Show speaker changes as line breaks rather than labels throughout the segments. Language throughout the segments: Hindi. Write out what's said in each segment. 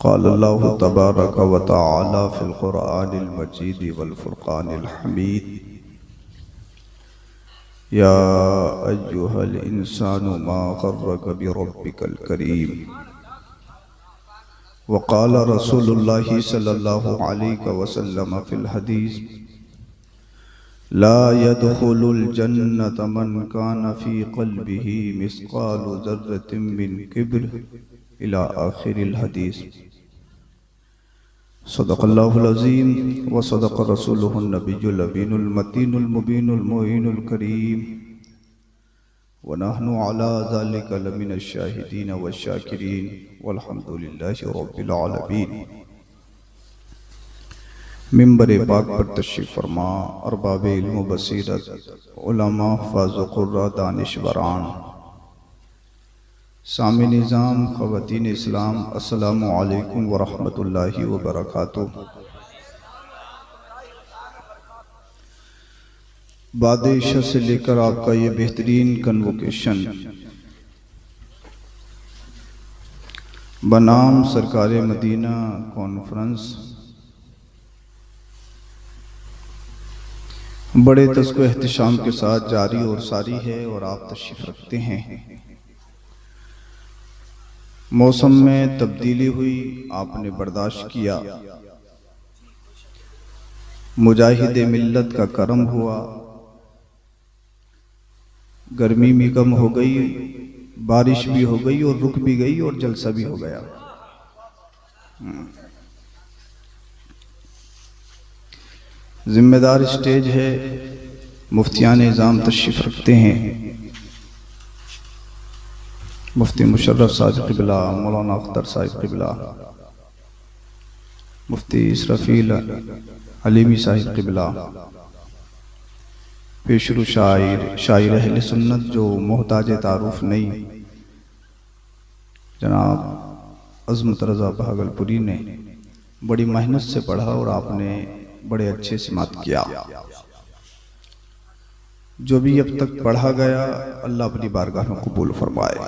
क़ाल अल्लाहु तबारक व तआला फ़िल क़ुरआनिल मजीद वल फ़ुरक़ानिल हमीद या अय्युहल इंसानु मा ग़र्रक बिरब्बिकल करीम व क़ाल रसूलुल्लाहि सल्लल्लाहु अलैहि वसल्लम फ़िल हदीस ला यदखुलुल जन्नत मन कान फ़ी क़ल्बिही मिस्क़ालु ज़र्रतिन मिन किब्र इला आखिरिल हदीस। सदक़ल्लाहुल अज़ीम व सदक़ रसूलुहुन नबियुल अमीनुल मतीनुल मुबीनुल मुईनुल करीम व नहनु अला ज़ालिका लमिनश शाहिदीन व शाकिरीन वल्हम्दुलिल्लाहि रब्बिल आलमीन। मिंबर पाक पर तशरीफ़ फरमा अरबाब इल्म बसीरत उलमा हुफ़ाज़ क़ुर्रा दानिशवरान सामी निज़ाम ख़वातीन इस्लाम अस्सलामु अलैकुम व रहमतुल्लाहि व बरकातुहू। बादशाह से लेकर आपका ये बेहतरीन कन्वोकेशन बनाम सरकार मदीना कॉन्फ्रेंस बड़े तस्को एहतिशाम के साथ जारी और सारी है और आप तशरीफ़ रखते हैं। मौसम में तब्दीली हुई, आपने बर्दाश्त किया, मुजाहिदे मिल्लत का करम हुआ, गर्मी भी कम हो गई, बारिश भी हो गई और रुक भी गई और जलसा भी हो गया। जिम्मेदार स्टेज है, मुफ्तियान निज़ाम तशरीफ़ रखते हैं। मुफ्ती मुशर्रफ साहिब क़िबला, मौलाना अख्तर साहिब क़िबला, मुफ्ती इसराफील हलीमी साहिब क़िबला, पेशरू शायर अहले सुन्नत जो मोहताज तारुफ नहीं, जनाब अज़मत रज़ा भागलपुरी ने बड़ी मेहनत से पढ़ा और आपने बड़े अच्छे से मात किया। जो भी अब तक पढ़ा गया अल्लाह अपनी बारगाह में कबूल फरमाए।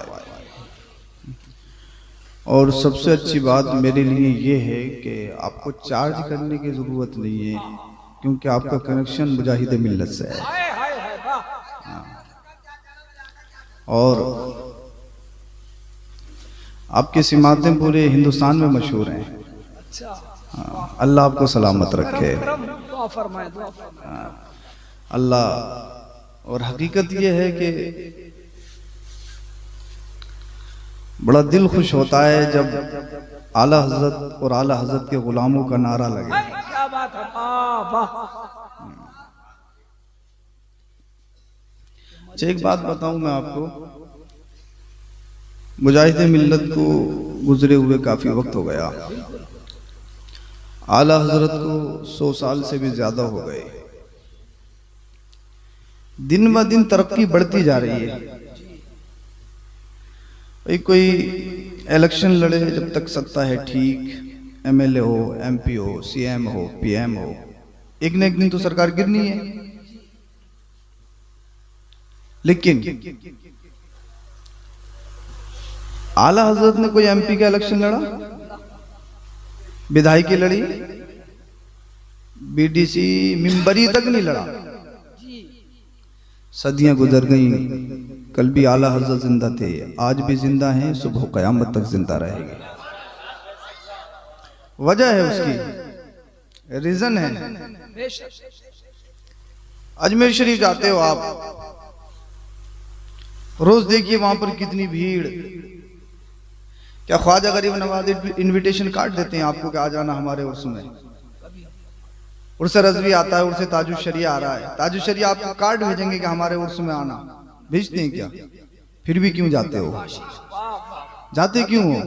और सबसे अच्छी बात मेरे लिए ये है कि आपको चार्ज करने की ज़रूरत नहीं है, क्योंकि आपका कनेक्शन मुजाहिद मिल्लत से है। और आपकी सिमातें पूरे हिंदुस्तान में मशहूर हैं। अल्लाह आपको सलामत रखे अल्लाह। और हकीकत ये है कि बड़ा दिल खुश होता है जब आला हजरत और आला हजरत के गुलामों का नारा लगे। क्या बात है, एक बात बताऊं मैं आपको, मुजाहिदे मिल्लत को गुजरे हुए काफी वक्त हो गया, आला हजरत को 100 साल से भी ज्यादा हो गए। दिन ब दिन तरक्की बढ़ती जा रही है। भाई कोई इलेक्शन लड़े जब तक सत्ता है ठीक, एमएलए हो, एमपी हो, सीएम हो, पीएम हो, एक न एक दिन तो सरकार गिरनी है। लेकिन आला हजरत ने कोई एमपी का इलेक्शन लड़ा, विधायकी लड़ी, बीडीसी मिंबरी तक नहीं लड़ा। सदियां गुजर गईं, कल भी आला हजरत जिंदा थे, आज भी जिंदा हैं, सुबह क़यामत तक जिंदा रहेंगे। वजह है उसकी, रीजन है। अजमेर शरीफ जाते हो आप, रोज देखिए वहां पर कितनी भीड़। क्या ख्वाजा गरीब नवाज इनविटेशन कार्ड देते हैं आपको कि आ जाना हमारे उर्स में? उर्स रज़वी आता है, उर्स ताजुश शरिया आ रहा है, ताजुश शरिया आपको कार्ड भेजेंगे कि हमारे उर्स में आना। भेजते हैं क्या? फिर भी क्यों जाते हो? जाते क्यों हो?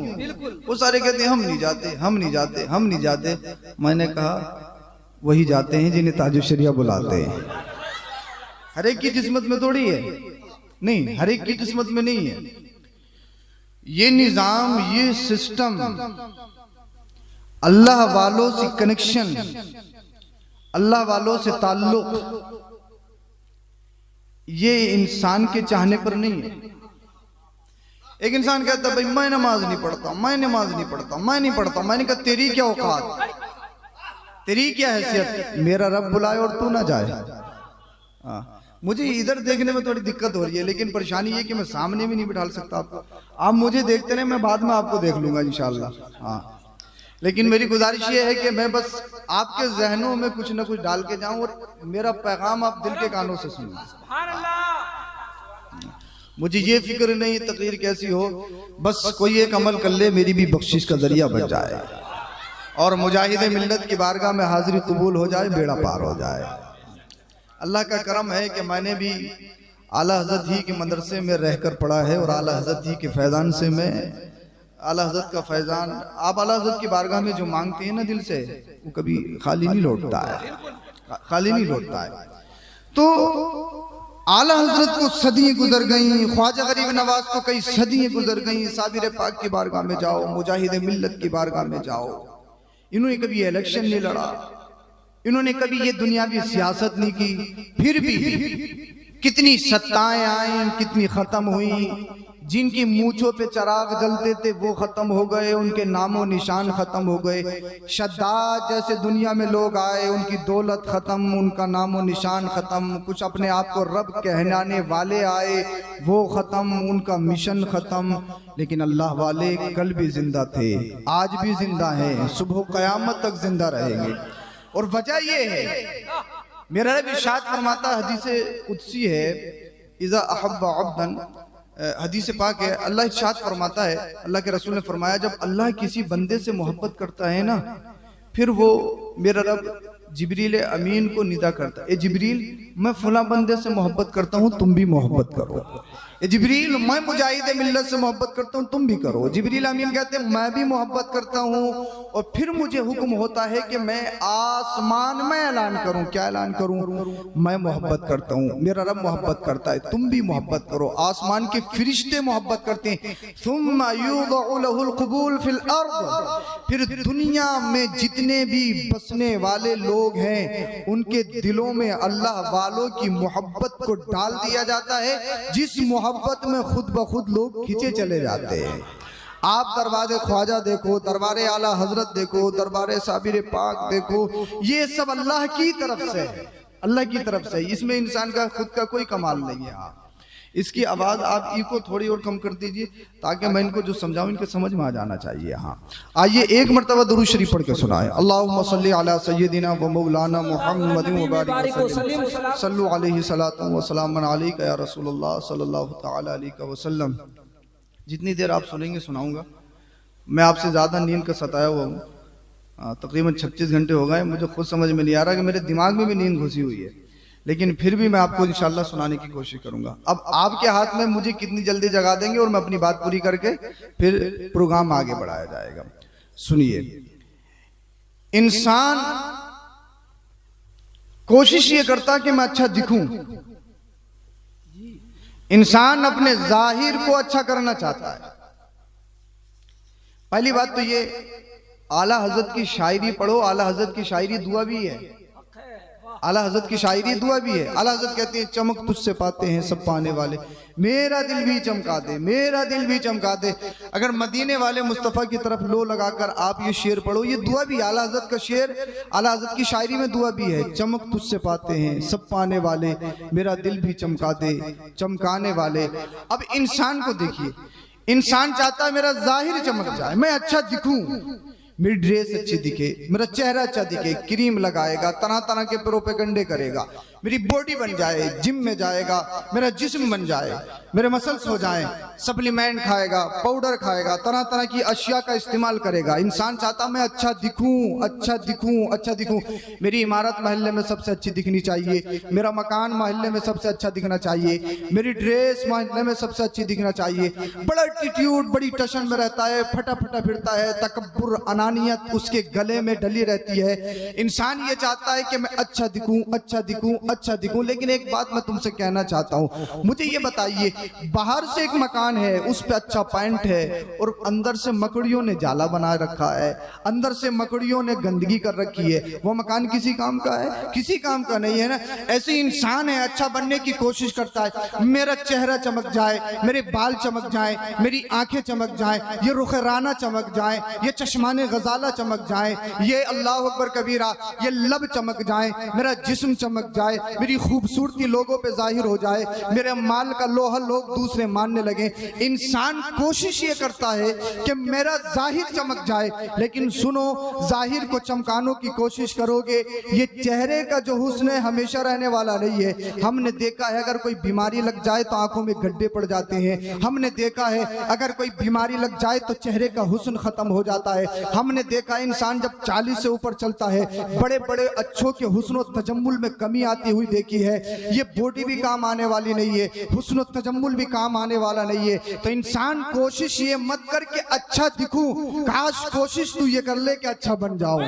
वो सारे कहते हैं हम नहीं जाते, हम नहीं जाते, हम नहीं जाते। मैंने कहा वही जाते हैं जिन्हें ताजुश शरिया बुलाते हैं। हर एक की किस्मत में थोड़ी है, नहीं, हर एक की किस्मत में नहीं है। ये निजाम, ये सिस्टम, अल्लाह वालों से कनेक्शन, अल्लाह वालों से ताल्लुक, ये इंसान के चाहने पर नहीं है। एक इंसान कहता है भाई मैं नमाज नहीं पढ़ता, मैं नमाज नहीं पढ़ता, मैं नहीं पढ़ता। मैंने कहा तेरी क्या औकात, तेरी क्या हैसियत, मेरा रब बुलाए और तू ना जाए। हाँ, मुझे इधर देखने में थोड़ी दिक्कत हो रही है, लेकिन परेशानी ये कि मैं सामने भी नहीं बिठा सकता आपको। आप मुझे देखते रहे, मैं बाद में आपको देख लूंगा इंशाल्लाह। हाँ, लेकिन मेरी गुजारिश ये है कि मैं बस आपके जहनों में कुछ ना कुछ डाल के जाऊं और मेरा पैगाम आप दिल के कानों से सुनिए। मुझे ये फिक्र नहीं तकरीर कैसी हो, बस कोई एक अमल कर ले मेरी भी बख्शिश का जरिया बन जाए और मुजाहिद मिल्लत की बारगाह में हाजिरी कबूल हो जाए, बेड़ा पार हो जाए। अल्लाह का करम है कि मैंने भी आला हज़रत ही के मदरसे में रहकर पढ़ा है और आला हज़रत ही के फैज़ान से मैं, आला हज़रत का फैज़ान, आप आला हज़रत की बारगाह में जो मांगते हैं ना दिल से, वो कभी खाली नहीं लौटता है, खाली नहीं लौटता है। तो आला हज़रत को सदियां गुजर गई, ख्वाजा गरीब नवाज को कई सदियां गुजर गई। साबिर पाक की बारगाह में जाओ, मुजाहिद मिल्लत की बारगाह में जाओ। इन्होंने कभी इलेक्शन नहीं लड़ा, इन्होंने कभी ये दुनियावी सियासत नहीं की, फिर भी कितनी सत्ताएं आई, कितनी खत्म हुई। जिनकी मूंछों पे चराग जलते थे वो खत्म हो गए, उनके नामो निशान खत्म हो गए। शद्दाद जैसे दुनिया में लोग आए, उनकी दौलत खत्म, उनका नामो निशान खत्म। कुछ अपने आप को रब कहलाने वाले आए, वो खत्म, उनका मिशन खत्म। लेकिन अल्लाह वाले कल भी जिंदा थे, आज भी जिंदा हैं, सुबह क़यामत तक जिंदा रहेंगे। और वजह ये है, मेरा रब इरशाद फरमाता, हदीस कुदसी है, इज़ा अहब्बा अब्दन, हदीस पाक है, अल्लाह इरशाद फरमाता है, अल्लाह के रसूल ने फरमाया, जब अल्लाह किसी बंदे से मोहब्बत करता है ना, फिर वो मेरा रब जिब्रील अमीन को निदा करता है, ए जिब्रील मैं फला बंदे से मोहब्बत करता हूँ, तुम भी मोहब्बत करो। ए जिब्रील मैं मुजाहिद मिल्लत से मोहब्बत करता हूँ, तुम भी करो। जिब्रील अमीन कहते हैं मैं भी मोहब्बत करता हूँ, और फिर मुझे हुक्म होता है कि मैं आसमान में ऐलान करूँ। क्या ऐलान करूँ? मैं मोहब्बत करता हूँ, मेरा रब मोहब्बत करता है, तुम भी मोहब्बत करो। आसमान के फरिश्ते मोहब्बत करते हैं। सुम्मा युदअ लहुल क़बूल फिल अर्द, फिर दुनिया में जितने भी बसने वाले लोग हैं उनके दिलों में अल्लाह वालों की मोहब्बत को डाल दिया जाता है, जिस मोहब्बत में खुद ब खुद लोग खींचे चले जाते हैं। आप दरबारे ख्वाजा देखो, दरबारे आला हजरत देखो, दरबारे साबिर पाक देखो, ये सब अल्लाह की तरफ से है, अल्लाह की तरफ से। इसमें इंसान का खुद का कोई कमाल नहीं है। इसकी आवाज़ आप इको थोड़ी और कम कर दीजिए ताकि मैं इनको जो समझाऊं इनके समझ में आ जाना चाहिए। हाँ, आइए एक मरतबा दुरूद शरीफ पढ़ के सुनाए। अल्लाहुम्मा सल्ली अला सय्यदिना व मौलाना मुहम्मदिन व बारिक वसल्लम सल्लु अलैहि सलातु व सलामुन अलैका या रसूलुल्लाह सल्लल्लाहु तआला अलैहि वसल्लम। जितनी देर आप सुनेंगे सुनाऊंगा। मैं आपसे ज़्यादा नींद का सताया हुआ हूँ, तकरीबन 36 घंटे हो गए। मुझे खुद समझ में नहीं आ रहा कि मेरे दिमाग में भी नींद घुसी हुई है, लेकिन फिर भी मैं आपको इंशाल्लाह सुनाने की कोशिश करूंगा। अब आपके हाथ में मुझे कितनी जल्दी जगा देंगे और मैं अपनी बात पूरी करके फिर प्रोग्राम आगे बढ़ाया जाएगा। सुनिए, इंसान कोशिश ये करता कि मैं अच्छा दिखूं, इंसान अपने जाहिर को अच्छा करना चाहता है। पहली बात तो ये, आला हजरत की शायरी पढ़ो। आला हजरत की शायरी दुआ भी है, आला हजरत की शायरी दुआ भी है। आला हजरत कहते हैं, चमक तुझसे पाते हैं सब पाने वाले, मेरा दिल भी चमका दे, मेरा दिल भी चमका दे। अगर मदीने वाले मुस्तफ़ा की तरफ लो लगाकर आप ये शेर पढ़ो, ये दुआ भी आला हजरत का शेर, आला हजरत की शायरी में दुआ भी है। चमक तुझसे पाते हैं सब पाने वाले, मेरा दिल भी चमका दे चमकाने वाले। अब इंसान को देखिए, इंसान चाहता है मेरा जाहिर चमक जाए, मैं अच्छा दिखूं, मेरी ड्रेस अच्छी दिखे, मेरा चेहरा अच्छा दिखे, क्रीम लगाएगा, तरह तरह के प्रोपेगंडे करेगा, मेरी बॉडी बन जाए, जिम में जाएगा, मेरा जिस्म बन जाए, मेरे मसल्स हो जाएं, सप्लीमेंट खाएगा, पाउडर खाएगा, तरह तरह की अशिया का इस्तेमाल करेगा। इंसान चाहता मैं अच्छा दिखूं, अच्छा दिखूं, अच्छा दिखूं। मेरी इमारत मोहल्ले में सबसे अच्छी दिखनी चाहिए, मेरा मकान मोहल्ले में सबसे अच्छा दिखना चाहिए, मेरी ड्रेस मोहल्ले में सबसे अच्छी दिखना चाहिए। बड़ा एटीट्यूड, बड़ी टशन में रहता है, फटा फटा फिरता है, तकब्बुर, अनानियत उसके गले में डली रहती है। इंसान ये चाहता है कि मैं अच्छा दिखूं, अच्छा दिखूं, अच्छा दिखूं। लेकिन एक बात मैं तुमसे कहना चाहता हूं, मुझे ये बताइए, बाहर से एक मकान है, उस पे अच्छा पेंट है और अंदर से मकड़ियों ने जाला बना रखा है, अंदर से मकड़ियों ने गंदगी कर रखी है, वो मकान किसी काम का है? किसी काम का नहीं है ना। ऐसे इंसान है, अच्छा बनने की कोशिश करता है, मेरा चेहरा चमक जाए, मेरे बाल चमक जाए, मेरी आंखें चमक जाए, ये रुखराना चमक जाए, ये चश्माने गजाला चमक जाए, ये अल्लाह अकबर कबीरा, ये लब चमक जाए, मेरा जिस्म चमक जाए, मेरी खूबसूरती लोगों पे जाहिर हो जाए, मेरे माल का लोहा लोग दूसरे मानने लगे। इंसान कोशिश ये करता है कि मेरा जाहिर चमक जाए, लेकिन सुनो, जाहिर को चमकाने की कोशिश करोगे, ये चेहरे का जो हुस्न है हमेशा रहने वाला नहीं है। हमने देखा है अगर कोई बीमारी लग जाए तो आंखों में गड्ढे पड़ जाते हैं। हमने देखा है अगर कोई बीमारी लग जाए तो चेहरे का हुस्न खत्म हो जाता है। हमने देखा इंसान जब 40 से ऊपर चलता है, बड़े बड़े अच्छों के हुस्न और तजम्मुल में कमी आती हुई देखी है। ये बॉडी भी काम आने वाली नहीं है, हुस्न और तजम्मुल भी काम आने वाला नहीं है। तो इंसान कोशिश ये मत कर के अच्छा दिखूं, काश कोशिश तू ये कर ले कि अच्छा बन जाओ,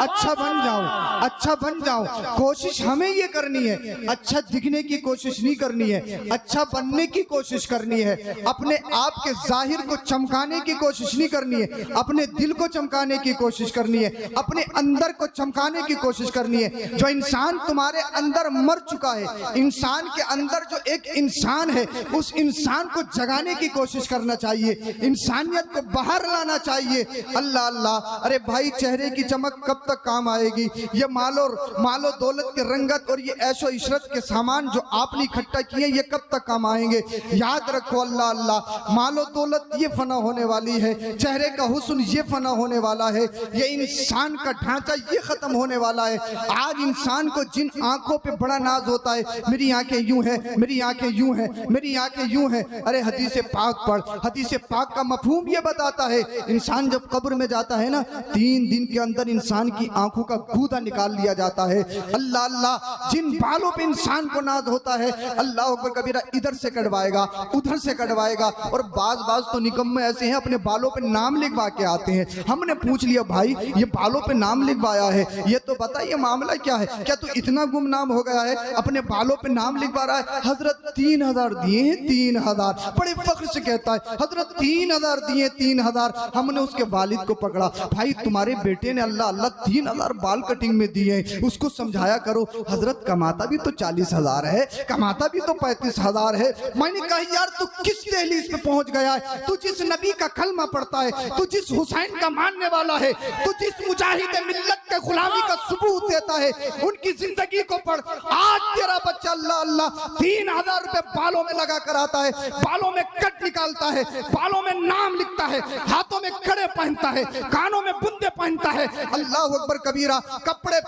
अच्छा बन जाओ, अच्छा बन जाओ। कोशिश हमें ये करनी है, अच्छा दिखने की कोशिश नहीं करनी है, अच्छा बनने की कोशिश करनी है। अपने आप के जाहिर को चमकाने की कोशिश नहीं करनी है, अपने दिल को चमकाने की कोशिश करनी है, अपने अंदर को चमकाने की कोशिश करनी है। जो इंसान तुम्हारे अंदर मर चुका है, इंसान के अंदर जो एक इंसान है, उस इंसान को जगाने की कोशिश करना चाहिए, इंसानियत को बाहर लाना चाहिए। अल्लाह अल्लाह, अरे भाई चेहरे की चमक कब तक काम आएगी? ये मालो दौलत के रंगत और ये ऐशो इशरत के सामान जो आपने इकट्ठा किए, ये कब तक काम आएंगे? याद रखो अल्लाह अल्लाह, मालो दौलत ये फना होने वाली है, चेहरे का हुस्न ये फना होने वाला है, ये इंसान का ढांचा ये खत्म होने वाला है। आज इंसान को जिन आंखों पे बड़ा नाज होता है, मेरी आंखें यूं है, मेरी आंखें यूं है, मेरी आंखें यूं है। अरे हदीस पाक पढ़, हदीस पाक का मफहूम ये बताता है, इंसान जब कब्र में जाता है ना, 3 दिन के अंदर इंसान की आंखों का गूदा निकाल लिया जाता है। अल्लाह अल्लाह, जिन बालों पे इंसान को नाज होता है, अल्लाह अकबर कबीरा इधर से कटवाएगा, उधर से कटवाएगा। और बाज तो निकम्मे ऐसे हैं, अपने बालों पे नाम लिखवा के आते हैं। हमने पूछ लिया, भाई ये बालों पे नाम लिखवाया है, ये तो बताइए मामला क्या है? क्या तू इतना गुमनाम हो गया है, अपने बालों पे नाम लिखवा रहा है? हजरत 3000 दिए हैं, 3000। बड़े फख्र से कहता है, हजरत 3000 दिए, 3000। हमने उसके वालिद को पकड़ा, भाई तुम्हारे बेटे ने अल्लाह अल्लाह 3000 बाल कटिंग में दिए, उसको समझाया करो। हजरत कमाता भी तो 40,000 है, कमाता भी तो 35,000 है। मैंने कहा यार तू किस दहलीज पे पहुंच गया है? तू जिस नबी का कलमा पढ़ता है, तू जिस हुसैन का मानने वाला है, तू जिस मुजाहिद मिल्लत के गुलामी का सबूत देता है, उनकी जिंदगी को पढ़। आज तेरा बच्चा अल्लाह अल्लाह 3000 रुपए बालों में लगा कर आता है, बालों में कट निकालता है, बालों में नाम लिखता है, हाथों में कड़े पहनता है, कानों में बुंदे पहनता है। अल्लाह अकबर कबीरा, कपड़े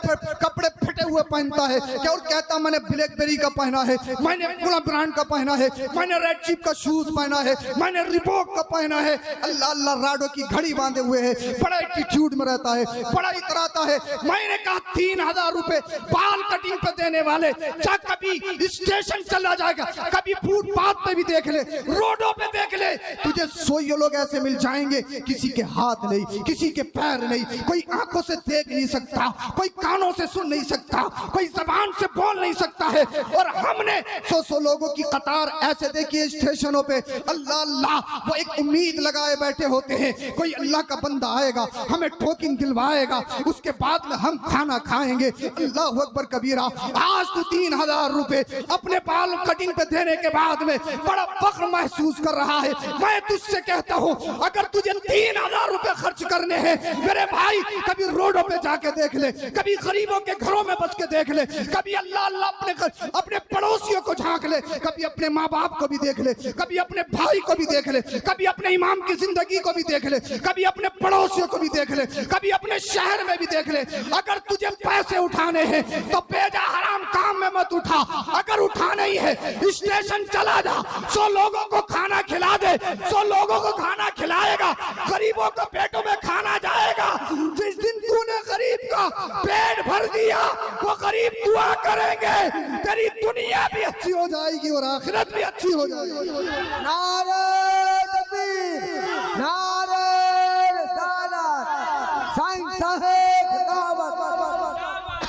फटे हुए पहनता है क्या? और कहता मैंने ब्लैकबेरी का पहना है, मैंने पूरा ब्रांड का पहना है, मैंने रेड चिप का शूज पहना है, मैंने रिबॉक का पहना है। अल्लाह अल्लाह, राडो की घड़ी बांधे हुए है, बड़ा एटीट्यूड में रहता है, बड़ा इतराता है। मैंने कहा 3000 रुपए बाल कटिंग पे देने वाले, क्या कभी स्टेशन चला जाएगा, कभी फुटपाथ पे भी देख ले, रोडों पे देख ले, तुझे 100 लोग ऐसे मिल जाएंगे, किसी के हाथ नहीं, किसी के पैर नहीं, कोई आंखों से देख नहीं सकता, कोई कानों से सुन नहीं सकता, कोई जबान से बोल नहीं सकता है। और हमने 100 लोगों की कतार ऐसे देखी है स्टेशनों पे, अल्लाह अल्लाह, वो एक उम्मीद लगाए बैठे होते हैं, कोई अल्लाह का बंदा आएगा, हमें टोकन दिलवाएगा, उसके बाद में हम खाना खाएंगे। अल्लाह अकबर कबीरा, आज तू 3000 रुपए अपने बाल कटिंग पे देने के बाद में बड़ा फख्र महसूस कर रहा है। मैं तुझसे कहता हूँ, अगर तुझे 3000 रुपए खर्च करने हैं मेरे भाई, कभी रोडों पे जाके देख ले, कभी गरीबों के घरों में बस के देख ले, कभी अल्लाह अल्लाह अपने पड़ोसियों को झांक ले, कभी अपने माँ बाप को भी देख ले, कभी अपने भाई को भी देख ले, कभी अपने इमाम की जिंदगी को भी देख ले, कभी अपने पड़ोसियों को भी देख ले, कभी अपने शहर में भी देख ले। अगर तुझे पैसे उठाने हैं तो बेजा हराम काम में मत उठा, अगर उठाना ही है स्टेशन चला जा, 100 लोगों को खाना खिला दे, 100 लोगों को खाना खिलाएगा, गरीबों को पेटों में खाना जाएगा। जिस दिन तूने गरीब का पेट भर दिया, वो गरीब दुआ करेंगे, तेरी दुनिया भी अच्छी हो जाएगी और आखिरत भी अच्छी हो जाएगी।
नारे तकबीर, नारे रिसालत, साईं साहब दावत।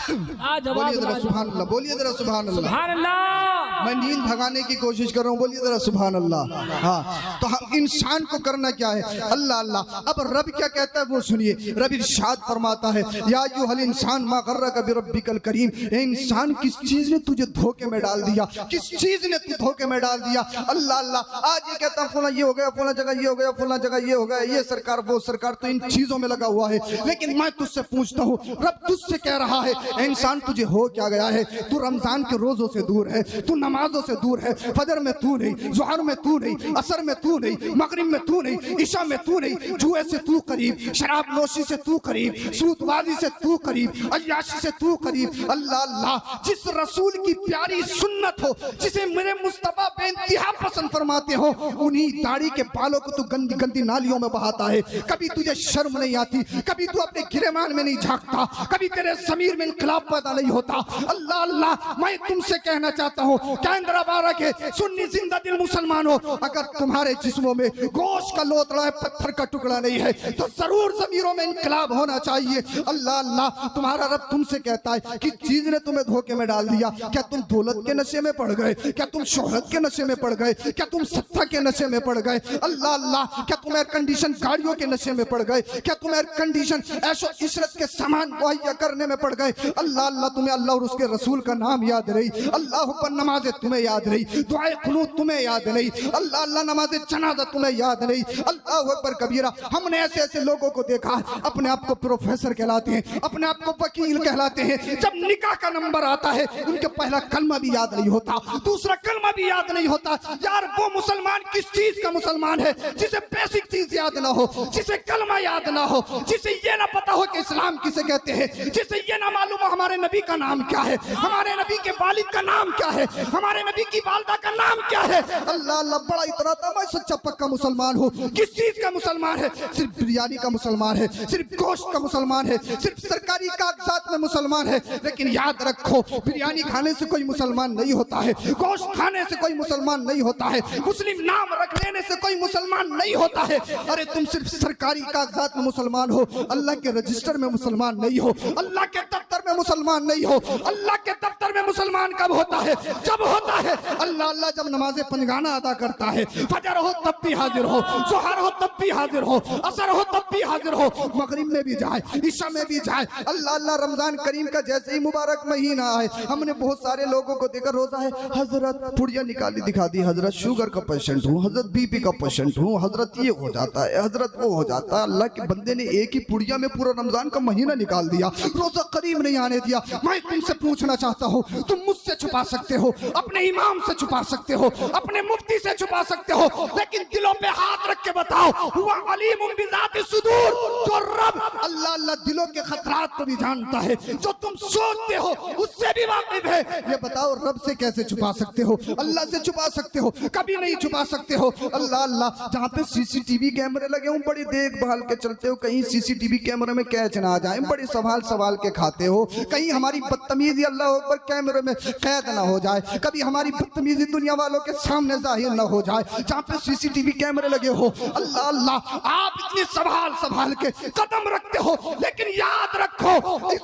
बोलिए जरा सुभान अल्लाह, बोलिए जरा सुभान अल्लाह।
सुभान अल्लाह।
मैं नींद भगाने की कोशिश कर रहा हूँ, बोलिए जरा सुभान अल्लाह। हाँ, तो हम इंसान को करना क्या है? अल्लाह अल्लाह। अब रब क्या कहता है वो सुनिए। रब इरशाद फरमाता है, या अय्युहल इंसान मा गर्रका बिरब्बिकल करीम। ए इंसान, किस चीज ने तुझे धोखे में डाल दिया? किस चीज ने तू धोखे में डाल दिया? अल्लाह अल्लाह। आज ये कहता हूँ फला ये हो गया, फला जगह ये हो गया, फला जगह ये हो गया, ये सरकार वो सरकार, तो इन चीजों में लगा हुआ है। लेकिन मैं तुझसे पूछता हूँ, रब तुझसे कह रहा है, इंसान तुझे हो क्या गया है? तू रमजान के रोजों से दूर है, तू नमाजों से दूर है। फजर में तू नहीं, ज़ोहर में तू नहीं, असर में तू नहीं, मगरिब में तू नहीं, इशा में तू नहीं। जुए से तू करीब, शराब नोशी से तू करीब, सूदबाजी से तू करीब, अय्याशी से तू करीब। अल्लाह अल्लाह। जिस रसूल की प्यारी सुन्नत हो, जिसे मेरे मुस्तफा बेइंतहा पसंद फरमाते हो, उन्हीं दाढ़ी के बालों को तू गंदी गंदी नालियों में बहाता है। कभी तुझे शर्म नहीं आती, कभी तू अपने गिरेमान में नहीं झांकता, कभी तेरे ज़मीर में इंकलाब पैदा नहीं होता। अल्लाह अल्लाह। मैं तुमसे कहना चाहता हूँ, कैंद्रा बारक है, सुन्नी जिंदा दिल मुसलमान हो, अगर तुम्हारे जिस्मों में गोश्त का लोथड़ा है, पत्थर का टुकड़ा नहीं है, तो जरूर ज़मीरों में इंकलाब होना चाहिए। अल्लाह अल्लाह। तुम्हारा रब तुमसे कहता है कि चीज ने तुम्हें धोखे में डाल दिया। क्या तुम दौलत के नशे में पड़ गए? क्या तुम शोहरत के नशे में पड़ गए? क्या तुम सत्ता के नशे में पड़ गए? अल्लाह अल्लाह। क्या तुम एयर कंडीशन गाड़ियों के नशे में पड़ गए? क्या तुम एयर कंडीशन ऐशो इशरत के सामान मुहैया करने में पड़ गए? अल्लाह अल्लाह। तुम्हें अल्लाह और उसके रसूल का नाम याद रही, अल्लाह पर नमाज़ें तुम्हें याद रही, दुआए कुनूत तुम्हें याद नहीं, अल्लाह अल्लाह, नमाज़े जनाजा तुम्हें याद नहीं। अल्लाह अकबर कबीरा। हमने ऐसे ऐसे लोगों को देखा, अपने आप को प्रोफेसर कहलाते हैं, अपने आप को वकील कहलाते हैं। जब निकाह का नंबर आता है, उनके पहला कलमा भी याद नहीं होता, दूसरा कलमा भी याद नहीं होता। यार, वो मुसलमान किस चीज का मुसलमान है जिसे बेसिक चीज याद ना हो, जिसे कलमा याद ना हो, जिसे ये ना पता हो कि इस्लाम किसे कहते हैं, जिसे ये ना मालूम हो हमारे नबी का नाम क्या है, हमारे नबी के वालिद का नाम क्या है, हमारे नबी की वालदा का नाम क्या है। अल्लाह अल्लाह। बड़ा इतराता, मैं सच्चा पक्का मुसलमान हूँ। किस चीज का मुसलमान है? सिर्फ बिरयानी का मुसलमान है, सिर्फ गोश्त का मुसलमान है, सिर्फ सरकारी कागजात में मुसलमान है। लेकिन याद रखो, बिरयानी खाने से कोई मुसलमान नहीं होता है, गोश्त खाने से कोई मुसलमान नहीं होता है, मुस्लिम नाम रख लेने से कोई मुसलमान नहीं होता है। अरे तुम सिर्फ सरकारी कागजात में मुसलमान हो, अल्लाह के रजिस्टर में मुसलमान नहीं हो, अल्लाह के दफ्तर में मुसलमान नहीं हो। अल्लाह के दफ्तर में मुसलमान कब होता है? जब होता है अल्लाह अल्लाह, जब नमाज़े पंजगाना अदा करता है, फजर हो तब भी हाजिर हो, ज़ोहर हो तब भी हाजिर हो, असर हो तब भी हाजिर हो, मगरिब में भी जाए, इशा में भी जाए। अल्लाह अल्लाह। रमजान करीम का जैसे ही मुबारक महीना है, हमने बहुत सारे लोगों को देखा, रोजा है, हजरत पुड़िया निकाली दिखा दी, हजरत शुगर का पेशेंट हूँ, हजरत बीपी का पेशेंट हूँ, हजरत ये हो जाता है, हजरत वो हो जाता है। अल्लाह के बंदे ने एक ही पुड़िया में पूरा रमजान का महीना निकाल दिया, रोजा करीब नहीं आने दिया। मैं तुमसे पूछना चाहता हूँ, तुम मुझसे छुपा सकते हो, अपने इमाम से छुपा सकते हो, अपने मुफ्ती से छुपा सकते हो, लेकिन दिलों पे हाथ रख के बताओ, हुआ अलीमुम बिज़ाति सुदूर। जो रब अल्लाह अल्लाह दिलों के खतरात को भी जानता है, जो तुम सोचते हो उससे भी वाकिफ है। ये बताओ, रब से कैसे छुपा सकते हो? अल्लाह से छुपा सकते हो? कभी नहीं छुपा सकते हो। अल्लाह अल्लाह। जहाँ पे सीसीटीवी कैमरे लगे हों, बड़ी देखभाल के चलते हो, कहीं सीसीटीवी कैमरे में कैच ना आ जाए, बड़े सवाल सवाल के खाते हो, कहीं हमारी बदतमीजी अल्लाह अकबर कैमरे में कैद ना हो जाए, कभी हमारी बदतमीजी दुनिया वालों के सामने जाहिर ना हो जाए। जहाँ पे सीसीटीवी कैमरे लगे हो, अल्लाह अल्लाह, आप इतनी संभाल संभाल के कदम रखते हो, लेकिन याद रखो,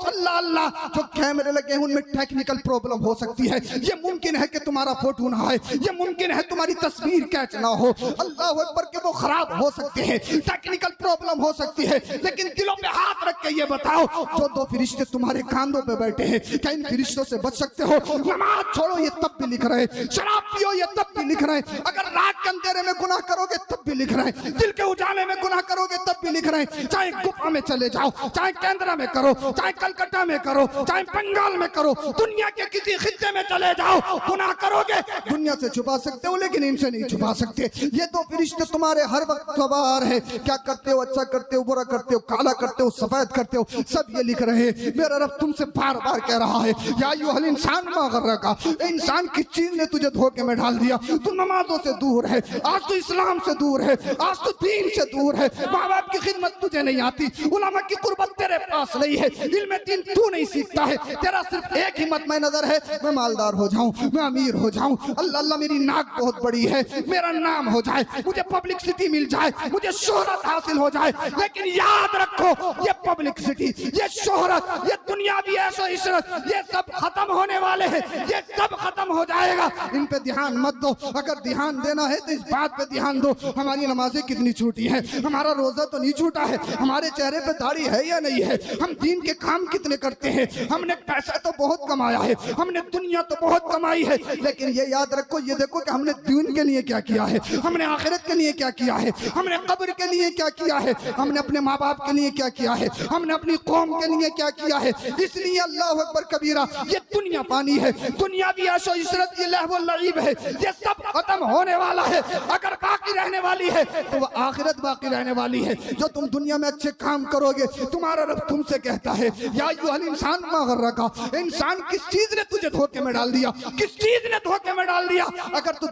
अल्लाह अल्लाह, जो कैमरे लगे हैं उनमें टेक्निकल प्रॉब्लम हो सकती है। ये मुमकिन है कि तुम्हारा फोटो ना आए, ये मुमकिन है तुम्हारी तस्वीर कैच ना हो, अल्लाह अकबर के वो खराब हो सकते हैं, टेक्निकल प्रॉब्लम हो सकती है। लेकिन दिलों पे हाथ रख के ये बताओ, जो दो फरिश्ते तुम्हारे कांधों पे बैठे हैं, क्या इन फरिश्तों से बच सकते हो? नमाज छोड़ो ये तब भी लिख रहे हैं, शराब पियो ये तब भी लिख रहे हैं, अगर रात के अंधेरे में गुनाह करोगे तब भी लिख रहे हैं, दिल के उजाले में गुनाह करोगे तब भी लिख रहे हैं। चाहे गुफा में चले जाओ, चाहे केंद्रा में करो, चाहे कलकत्ता में करो, चाहे बंगाल में करो, दुनिया के किसी खित्ते में चले जाओ, गुनाह करोगे, दुनिया से छुपा सकते हो लेकिन इनसे नहीं छुपा सकते। ये दो फरिश्ते तुम्हारे हर वक्त सवार है, क्या करते हो, अच्छा करते हो, बुरा करते हो, काला करते हो, सफेद करते हो, सब ये लिख रहे हैं। मेरा रब तुमसे बार बार कह रहा है, या अय्युहल इंसान मा गर्रका, इंसान किस चीज ने तुझे धोखे में डाल दिया? तू नमाजों से दूर है, आज तो इस्लाम से दूर है, आज तो दीन से दूर है, माँ बाप की खिदमत तुझे नहीं आती, उलमा की कुर्बत तेरे पास नहीं है, इल्म दीन तू नहीं सीखता है, तेरा सिर्फ एक ही मत में नजर है, मैं मालदार हो जाऊं, मैं अमीर हो जाऊं, अल्लाह अल्लाह मेरी नाक बहुत बड़ी है, मेरा नाम हो जाए, मुझे पब्लिसिटी मिल जाए, मुझे शोहरत हासिल हो जाए। लेकिन याद रखो, ये पब्लिसिटी, ये शोहरत, ये दुनिया
दुनियावी ऐशो इशरत, ये सब खत्म होने वाले हैं, ये सब खत्म हो जाएगा। इन पे ध्यान मत दो। अगर ध्यान देना है तो इस बात पे ध्यान दो, हमारी नमाजें कितनी छूटी है, हमारा रोजा तो नहीं छूटा है, हमारे चेहरे पे दाढ़ी है या नहीं है, हम दीन के काम कितने करते हैं, हमने पैसा तो बहुत कमाया है, हमने दुनिया तो बहुत कमाई है, लेकिन ये याद रखो, ये देखो कि हमने दीन के लिए क्या किया है, हमने आखिरत के लिए क्या किया है, हमने कब्र के लिए क्या किया है, हमने अपने माँ बाप के लिए क्या किया है, हमने अपनी कौम के लिए क्या किया है। इसलिए अल्लाह अकबर कबीरा, ये दुनिया पानी है, दुनियावी ऐशो इशरत, ये लहव लईब है, ये सब खत्म होने वाला है। अगर बाकी रहने वाली है तो वह आखिरत बाकी रहने वाली है। जो तुम दुनिया में अच्छे काम करोगे, तुम्हारा रब तुमसे कहता है या अय्युहल इंसान मा गर्रका, इंसान किस चीज ने तुझे धोखे में डाल दिया, किस चीज ने धोखे में डाल दिया। अगर तू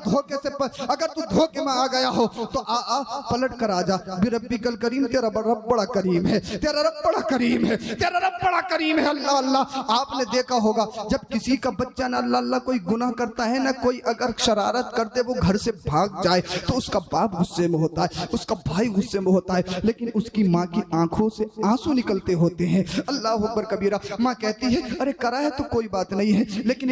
धोखे में आ गया हो तो आ पलट कर आ जा। बिरब्बिकल करीम, तेरा रब बड़ा करीम है, तेरा रब बड़ा करीम है, तेरा रब बड़ा करीम है। अल्लाह अल्लाह, आपने देखा होगा जब किसी का बच्चा ना अल्लाह अल्लाह कोई गुनाह करता है ना, कोई अगर शरारत करते वो घर से भाग जाए तो उसका बाप गुस्से में होता है, उसका भाई गुस्से में होता है, लेकिन उसकी माँ की आंखों से आंसू निकलते होते हैं। अल्लाह अकबर कबीरा। माँ कहती है अरे करा है तो कोई बात नहीं है, लेकिन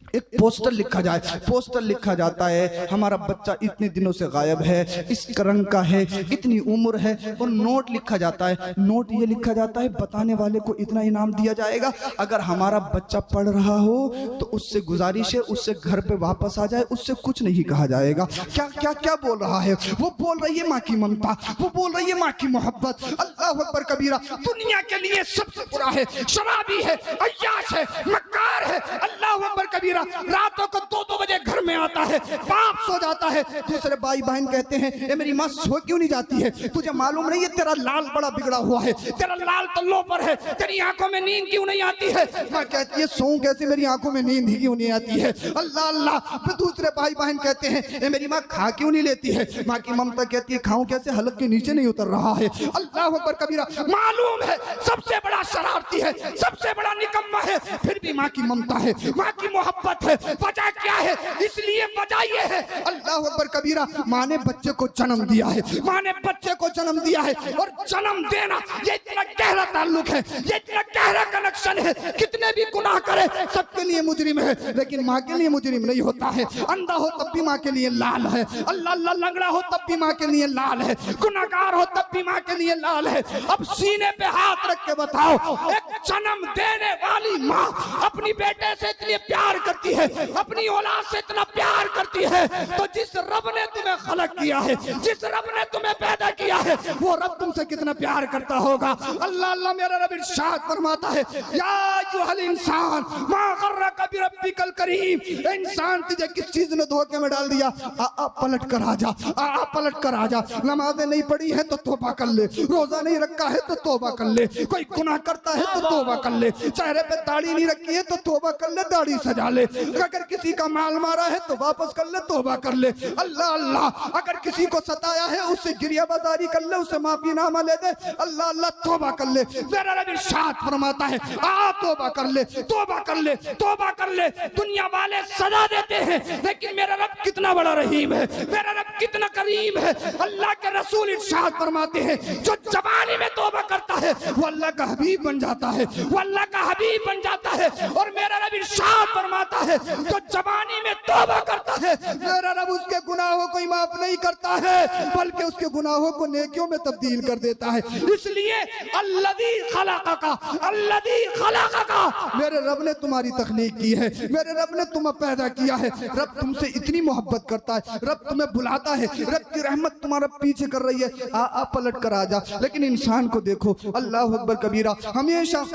एक पोस्टर लिखा जाए, पोस्टर लिखा जाता है हमारा बच्चा इतने दिनों से गायब है, इस रंग का है, इतनी उम्र है, और नोट लिखा जाता है। नोट ये लिखा जाता है बताने वाले को इतना इनाम दिया जाएगा। अगर हमारा बच्चा पढ़ रहा हो तो उससे गुजारिश है उससे घर पे वापस आ जाए, उससे कुछ नहीं कहा जाएगा। क्या क्या क्या बोल रहा है वो? बोल रही है माँ की ममता, वो बोल रही है माँ की मोहब्बत। अल्लाह अकबर कबीरा। दुनिया के लिए सबसे बुरा है शराबी है, अय्याश है, मक्कार है। अल्लाह अकबर कबीरा। रातों को 2-2 बजे घर में आता है, बाप सो जाता है, दूसरे भाई बहन कहते हैं ए मेरी माँ सो क्यों नहीं जाती है, तुझे मालूम नहीं है तेरा लाल बड़ा बिगड़ा हुआ है, तेरा लाल तो लो पर है, तेरी आंखों में नींद क्यों नहीं आती है। माँ कहती है सोऊं कैसे, मेरी आंखों में नींद क्यों नहीं आती है। अल्लाह अल्लाह। फिर दूसरे भाई बहन कहते हैं ए मेरी माँ खा क्यों नहीं लेती है। माँ की ममता कहती है खाऊं कैसे, हलक के नीचे नहीं उतर रहा है। अल्लाह अकबर कबीरा। मालूम है सबसे बड़ा शरारती है, सबसे बड़ा निकम्मा है, फिर भी माँ की ममता है, माँ की मोहब्बत है। वजह क्या है? इसलिए वजह ये है अल्लाह अकबर कबीरा, माँ ने बच्चे को जन्म दिया है, माँ ने बच्चे को जन्म दिया है, और जन्म देना ये इतना गहरा ताल्लुक है, ये इतना गहरा कनेक्शन है। कितने भी गुनाह करे सबके लिए मुजरिम है, लेकिन माँ के लिए मुजरिम नहीं होता है। अंधा हो तब भी माँ के लिए लाल है, अल्लाह अल्लाह लंगड़ा हो तब भी माँ के लिए लाल है, गुनाहगार हो तब भी माँ के लिए लाल है। अब सीने पे हाथ रख के बताओ, एक जन्म देने वाली माँ अपनी बेटे से इतनी प्यार करती है, अपनी औलाद से इतना प्यार करती है, तो जिस रब ने तुम्हें खलक किया है, जिस रब ने तुम्हें पैदा किया है, वो रब तुमसे कितना प्यार करता होगा। अल्लाह अल्लाह। मेरा रब इरशाद फरमाता है या अय्युहल इंसान मा गर्रका बिरब्बिकल करीम, इंसान तुझे किस चीज ने धोखे में डाल दिया। आ पलट कर आ जा, आ पलट कर आ जा। नमाजें नहीं पढ़ी है तो तौबा कर ले, रोजा नहीं रखा है तो तौबा कर ले, कोई गुनाह करता है तो तौबा कर ले, चेहरे पे दाढ़ी नहीं रखी है तो तौबा कर ले, दाढ़ी सजा ले, अगर किसी का माल मारा है तो वापस कर ले, तौबा कर ले। अल्लाह अल्लाह। अगर किसी को सताया है उससे गिरिया बाजारी कर ले, उससे माफी नामा ले दे, अल्लाह अल्लाह तौबा कर ले। मेरा रब इरशाद फरमाता है आ तौबा कर ले, तौबा कर ले, तौबा कर ले। दुनिया वाले सजा देते हैं, लेकिन मेरा रब कितना बड़ा रहीम है, मेरा रब कितना करीम है। अल्लाह के रसूल इरशाद फरमाते हैं जो जवानी में तौबा करता है वो अल्लाह का हबीब बन जाता है, वो अल्लाह का हबीब बन जाता है। और मेरा रब इरशाद फरमाता है जो जवानी में तौबा करता है मेरा रब उसके गुनाहों को माफ नहीं करता है, बल्कि उसके गुनाहों को नेकियों में तब्दील कर देता है। इसलिए अल्लज़ी खलक़का, अल्लज़ी खलक़का, मेरे रब ने तुम्हारी तख्लीक की है, मेरे रब ने तुम्हें पैदा किया है। रब तुमसे इतनी मोहब्बत करता है, रब तुम्हें बुलाता है, रब की रहमत तुम्हारा पीछे कर रही है, आ पलट कर आ जा। लेकिन इंसान को देखो अल्लाह अकबर कबीरा, हमेशा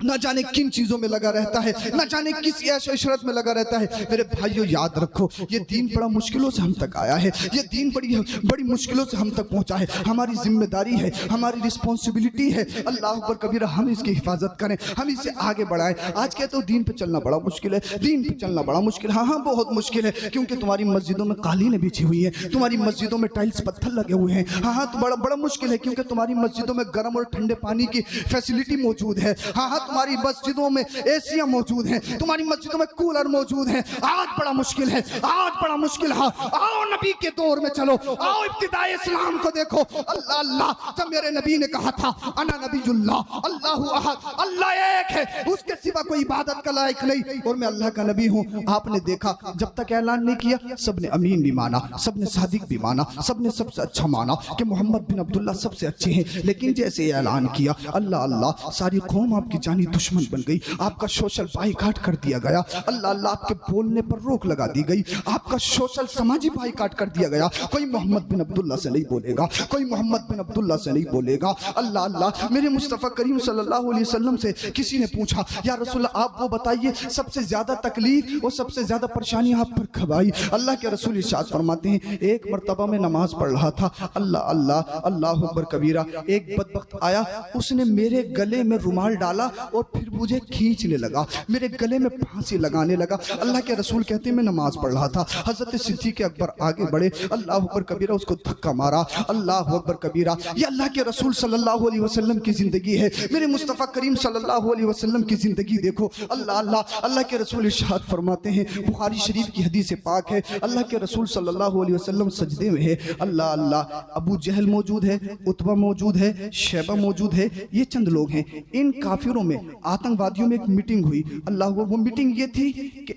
न जाने किन चीजों में लगा रहता है, न जाने किस ऐश इशरत में लगा रहता है। मेरे भाइयों याद रखो ये दीन बड़ा मुश्किलों से हम तक आया है, ये दीन बड़ी मुश्किलों से हम तक पहुंचा है। हमारी जिम्मेदारी है, हमारी रिस्पॉन्सिबिलिटी है अल्लाह अकबर कबीरा, हम इसकी हिफाजत करें, हम इसे आगे बढ़ाएं। आज कहते हो दीन पे चलना बड़ा मुश्किल है, दीन पे चलना बड़ा मुश्किल। हाँ हाँ बहुत मुश्किल है, क्योंकि तुम्हारी मस्जिदों में कालीनें बिछी हुई है, तुम्हारी मस्जिदों में टाइल्स पत्थर लगे हुए हैं। हाँ हाँ तो बड़ा मुश्किल है, क्योंकि तुम्हारी मस्जिदों में गर्म और ठंडे पानी की फैसिलिटी मौजूद है। हाँ हाँ तुम्हारी मस्जिदों में एसियां मौजूद हैं, तुम्हारी मस्जिदों में कूलर मौजूद हैं। आज बड़ा मुश्किल है, आज बड़ा मुश्किल है। आओ नबी के दौर में चलो, आओ इब्तिदाए इस्लाम को देखो, अल्लाह अल्लाह। जब मेरे नबी ने कहा था अना नबीयुल्लाह अल्लाहु अहद, अल्लाह एक है, उसके सिवा कोई इबादत का लायक नहीं और मैं अल्लाह का नबी हूँ, आपने देखा जब तक ऐलान नहीं किया सबने अमीन भी माना, सबने सादिक भी माना, सबने सबसे अच्छा माना कि मोहम्मद बिन अब्दुल्ला सबसे अच्छे हैं। लेकिन जैसे ऐलान किया अल्लाह अल्लाह, सारी कौम आपकी जानी दुश्मन बन गई, आपका सोशल बाइकाट कर दिया गया, अल्लाह अल्लाह, आपके बोलने पर रोक लगा दी गई, आपका सोशल समाजी बाइकाट कर दिया गया। कोई मोहम्मद बिन अब्दुल्ला से नहीं बोलेगा, कोई मोहम्मद बिन अब्दुल्ला से नहीं बोलेगा। अल्लाह अल्लाह, मेरे मुस्तफ़ा करीम सल्लल्लाहु अलैहि वसल्लम से किसी ने पूछा या रसूलल्लाह आप वो बताइए सबसे ज्यादा तकलीफ और सबसे ज्यादा परेशानी आप पर कब आई? अल्लाह के रसूल इरशाद फरमाते हैं एक मर्तबा में नमाज पढ़ रहा था, अल्लाह अल्लाह अल्लाहु अकबर कबीरा, एक बदबख्त आया, उसने मेरे गले में रुमाल डाला और फिर मुझे खींचने लगा, मेरे गले में फांसी लगाने लगा। अल्लाह के रसूल कहते हैं मैं नमाज पढ़ रहा था, हजरत सिद्दीक़ अकबर आगे बढ़े, अल्लाह अकबर कबीरा, उसको धक्का मारा, अल्लाह अकबर कबीरा। ये अल्लाह के रसूल सल्लल्लाहु अलैहि वसल्लम की जिंदगी है, मेरे मुस्तफ़ा करीम सल्लल्लाहु अलैहि वसल्लम की जिंदगी देखो। अल्लाह अल्लाह, अल्लाह के रसूल इरशाद फरमाते हैं, बुखारी शरीफ की हदीस पाक है, अल्लाह के रसूल सल्लल्लाहु अलैहि वसल्लम सजदे में है, अल्लाह अल्लाह, अबू जहल मौजूद है, उतबा मौजूद है, शैबा मौजूद है, ये चंद लोग हैं। इन काफिरों में आतंकवादियों में एक मीटिंग हुई, अल्लाह, वो मीटिंग ये थी कि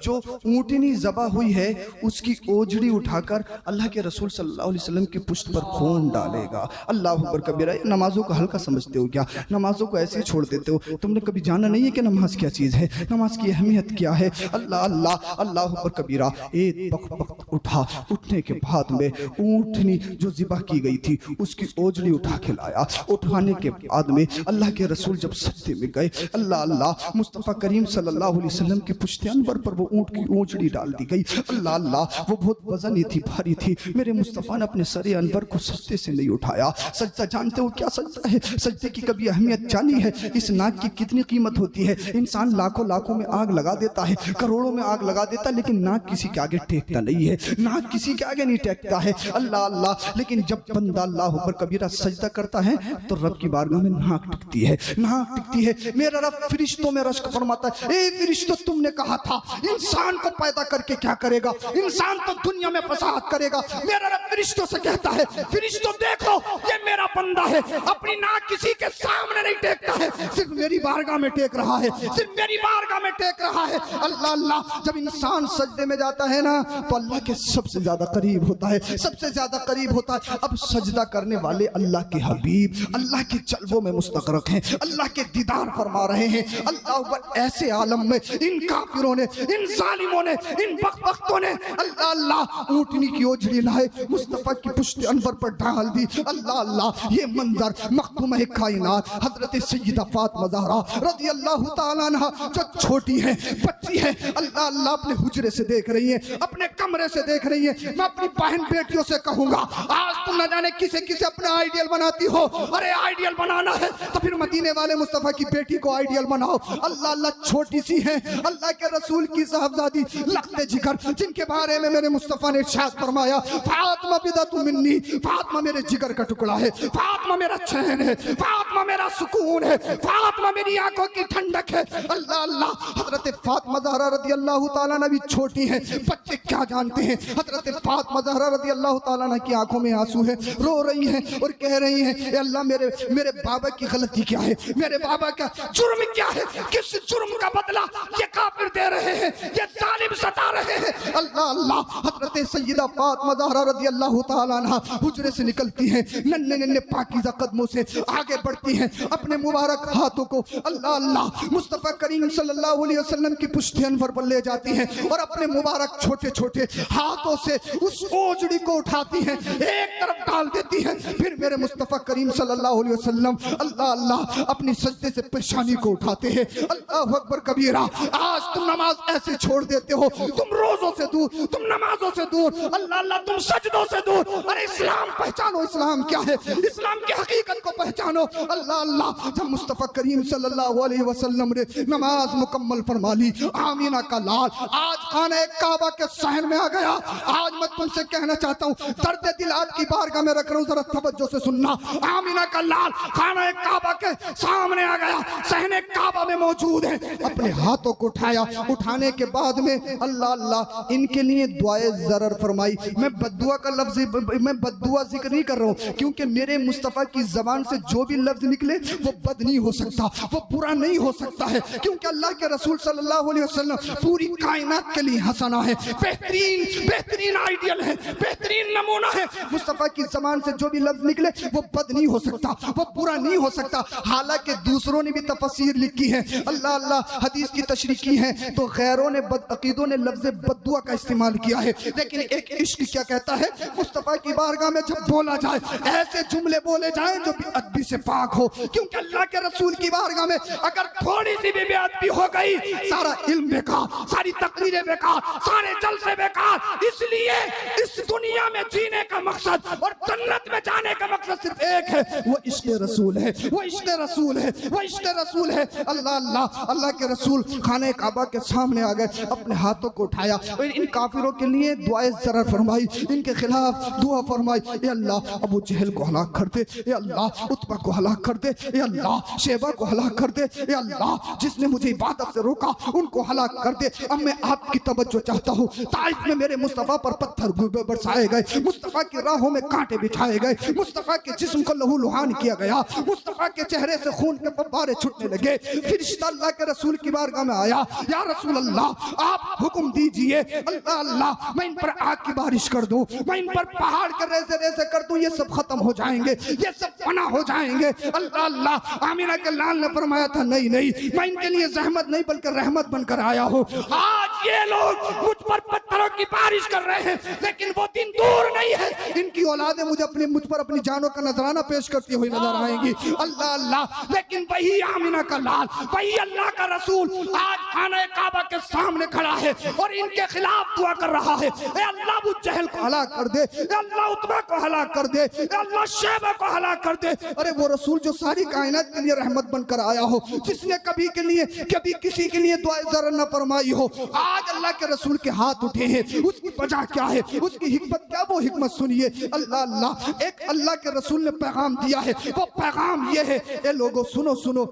जो ऊँटनी ज़बा हुई है उसकी ओजड़ी उठाकर अल्लाह के रसूल सल्लल्लाहु अलैहि वसल्लम की पुश्त पर खून डालेगा। अल्लाह अकबर कबीरा। नमाजों को हल्का समझते हो क्या? नमाजों को ऐसे छोड़ देते हो? तुमने कभी जाना नहीं है कि नमाज क्या चीज़ है, नमाज की अहमियत क्या है? अल्लाह अल्लाह अल्लाह अकबर कबीरा। एक वक्त उठा, उठने के बाद में ऊँटनी जो ज़िबा की गई थी उसकी ओजड़ी उठा के लाया, उठाने के बाद में अल्लाह के रसूल जब सजदे में गए, अल्लाह अल्लाह, मुस्तफ़ा करीम सल्लल्लाहु अलैहि वसल्लम की पुश्ते अनवर पर वो ऊँट की ओजड़ी डाल दी गई। अल्लाह अल्लाह, वो बहुत वजनी थी, भारी थी, मेरे मुस्तफ़ा ने अपने सरे अनवर को सजदे से नहीं उठाया। सजदा जानते हो क्या सजदा है? सजदे की कभी अहमियत जानी है? इस नाक की कितनी कीमत होती है? इंसान लाखों लाखों में आग लगा देता है, करोड़ों में आग लगा देता है, लेकिन नाक किसी के आगे टेकता नहीं है, नाक किसी के आगे नहीं टेकता है। अल्लाह अल्लाह, लेकिन जब बंदा अल्लाह पर कबीरा सजदा करता है तो रब की बारगाह में नाक टिकती है, नाक टिकती है। मेरा रब फरिश्तों में रश्क फरमाता है, ए फरिश्तों, तुमने कहा था इंसान को पैदा करके क्या करेगा? इंसान तो दुनिया में फसाद करेगा। मेरा रब फरिश्तों से कहता है, फरिश्तों देखो ये मेरा बंदा है, अपनी नाक किसी के सामने नहीं टेकता है, सिर्फ मेरी बारगाह में टेक रहा है, सिर्फ मेरी बारगाह में टेक रहा है। अल्लाह अल्लाह, जब इंसान सजदे में जाता है ना तो अल्लाह के सबसे ज्यादा करीब होता है, सबसे ज्यादा करीब होता है। अब सजदा करने वाले अल्लाह के हबीब अल्लाह के जल्वों में मुस्तगरक हैं, अल्लाह के दीदार फरमा रहे हैं। अल्लाह, ऐसे आलम में इन काफिरों ने, इन जालिमों ने, इन बख्तों ने अल्लाह अल्लाह ऊँटनी की ओझड़ी लाए, मुस्तफ़ा की पुश्त अनवर पर डाल दी। अल्लाह अल्लाह, ये मंजर मखदूम कायनात हजरत सैयदा फातिमा ज़हरा रज़ी अल्लाह तआला अन्हा, जो छोटी है, बच्ची है, अल्लाह अल्लाह अपने हुजरे से देख रही है, अपने कमरे से देख रही है। मैं अपनी बहन बेटियों से कहूंगा, आज तुम न जाने किसे किसे अपना आइडियल बनाती हो। अरे आइडियल बनाना है तो फिर मदीने वाले मुस्तफ़ा की बेटी को आइडियल बनाओ। अल्लाह अल्लाह, छोटी सी है, अल्लाह के रसूल की साहबजादी लखते जिगर, जिनके बारे में मेरे मुस्तफ़ा ने इरशाद फरमाया, फातिमा बिदअतुम मिन्नी, फातिमा मेरे जिगर का टुकड़ा है, फातिमा मेरा चैन है, फातिमा मेरा सुकून है, फातिमा मेरी आंखों की ठंडक है। अल्लाह अल्लाह, हजरत फातिमा ज़हरा रज़ी अल्लाह तआला अन्हा भी छोटी है, बच्चे क्या जानते हैं? हजरत फातिमा ज़हरा रज़ी अल्लाह तआला अन्हा की आंखों में आंसू है, रो रही हैं और कह रही हैं, ए अल्लाह, मेरे बाबा की गलती क्या है? मेरे बाबा का जुर्म क्या है? किस जुर्म का बदला ये काफिर दे रहे हैं, ये जालिम सता रहे हैं? अल्लाह अल्लाह, हजरत सैयदा फातिमा ज़हरा रज़ी अल्लाह तआला अन्हा हुजरे से निकलती हैं, नन्हे नन्हे पाकीज़ा कदमों से आगे बढ़ती हैं, अपने मुबारक हाथों को अल्लाह अल्लाह मुस्तफ़ा करीम सल्लल्लाहु अलैहि वसल्लम की पुश्ते अनवर पर ले जाती हैं और अपने मुबारक छोटे छोटे हाथों से उस ओजड़ी को उठाती हैं, एक तरफ डाल देती हैं, फिर मेरे मुस्तफ़ा करीम सल्लल्लाहु अलैहि वसल्लम अल्लाह अल्लाह अपनी सजदे से पेशानी को उठाते हैं। अल्लाह अकबर कबीरा। आज तुम नमाज ऐसे छोड़ देते हो, तुम रोजों से दूर, तुम नमाजों से दूर, अल्लाह अल्लाह, तुम सजदों से दूर। अरे इस्लाम पहचानो, इस्लाम क्या है? इस्लाम की हकीकत को पहचानो। अल्लाह अल्लाह। जब मुस्तफ़ा करीम सल्लल्लाहु अलैहि वसल्लम ने नमाज मुकम्मल फरमा ली, आमीना का लाल आज खाने काबा के सहन में आ गया। आज मैं तुमसे कहना चाहता हूँ, दर्द दिल आपकी बारगाह में रख रहा हूँ, जरा तवज्जो से सुनना। आमीना का लाल खाना काबा के सामने आ गया, सहने काबा में मौजूद है। अपने हाथों को उठाया, उठाने के बाद में अल्लाह अल्लाह इनके लिए दुआए ज़रर फरमाई। मैं बद्दुआ का लफ्ज, मैं बद्दुआ जिक्र नहीं कर रहा हूँ, क्योंकि मेरे मुस्तफ़ा की ज़बान से जो भी लफ्ज निकले वो बद नहीं हो सकता, वो बुरा नहीं हो सकता है, क्योंकि अल्लाह के रसूल सल्लल्लाहु अलैहि वसल्लम पूरी कायनात के लिए हसना है, बेहतरीन बेहतरीन आइडियल है, बेहतरीन नमूना है। मुस्तफ़ा की ज़बान से जो भी लफ्ज निकले वो बद नहीं हो सकता, वो बुरा नहीं हो सकता। हालांकि दूसरों ने भी तफसीर लिखी है, अल्लाह अल्लाह हदीस की तशरीह की है, तो गैरों ने बदअकीदों ने लफ्ज बद्दुआ का इस्तेमाल किया है। लेकिन एक इश्क क्या कहता है, मुस्तफ़ा की बारगाह में जब बोला जाए ऐसे जुमले बोले जाए जो बेअदबी से पाक हो, क्योंकि अल्लाह के रसूल की बारगाह में अगर थोड़ी सी भी बेअदबी हो गई, सारा इल्म बेकार, सारी तकरीरें बेकार, सारे जलसे बेकार। इसलिए इस दुनिया में जीने का मकसद और जन्नत में जाने का मकसद सिर्फ एक है, वो इश्क रसूल है, वो इश्क रसूल है, वो इश्क रसूल है। अल्लाह अल्लाह। अल्लाह के रसूल खाने काबा के सामने आ गए, अपने हाथों को उठाया और इन काफिरों के लिए दुआए ज़रर फरमाई, इनके खिलाफ दुआ फरमाई। ए अल्लाह अबू जहल को हलाक कर दे, ए अल्लाह उतबा को हलाक कर दे, ए अल्लाह शेबा को हलाक कर दे, ए अल्लाह जिसने मुझे इबादत से रोका उनको हलाक कर दे। अब मैं आपकी तवज्जो चाहता हूँ, ताइफ में मेरे मुस्तफ़ा पर पत्थर बरसाए गए, मुस्तफ़ा की राहों में कांटे बिछाए गए, मुस्तफ़ा के जिस्म को लहू लुहान किया गया, मुस्तफ़ा के चेहरे से खून के फव्वारे छूटने लगे। फिरिश्ता अल्लाह के रसूल की बारगाह में आया, या रसूल अल्लाह आप हुक्म दीजिए, अल्लाह अल्लाह मैं इन पर आग की बारिश कर दूं, मैं इन पर पहाड़ के रेसे रेसे कर दूं, ये सब खत्म हो जाएंगे, ये सब फना हो जाएंगे। अल्लाह अल्लाह। आमीना के लाल ने फरमाया था, नहीं नहीं, मैं इनके लिए जहमत नहीं बल्कि रहमत बनकर आया हूँ। आज ये लोग मुझ पर पत्थरों की बारिश कर रहे हैं, लेकिन वो दिन दूर नहीं है, इनकी औलादें मुझ पर अपनी जानों का नजराना पेश करती हुई नजर आएंगी। अल्लाह अल्लाह। लेकिन वही आमीना का लाल, वही अल्लाह का रसूल आज खाने काबा के सामने खड़ा है और इनके खिलाफ दुआ कर रहा है, ए अल्लाह अबू जहल को हलाक कर दे, ए अल्लाह उतबा को हलाक कर दे, ए अल्लाह शेबा को हलाक कर दे। अरे वो रसूल जो सारी कायनात के लिए रहमत बनकर आया हो, जिसने कभी के लिए कभी किसी के लिए दुआ ज़रर न फरमाई हो, आज अल्लाह के रसूल के हाथ उठे हैं। उसकी वजह क्या है, उसकी हिकमत क्या, वो हिकमत सुनिए। अल्लाह अल्लाह। एक अल्लाह के रसूल ने पैगाम दिया है, वो पैगाम ये है, ए लोगों सुनो सुनो,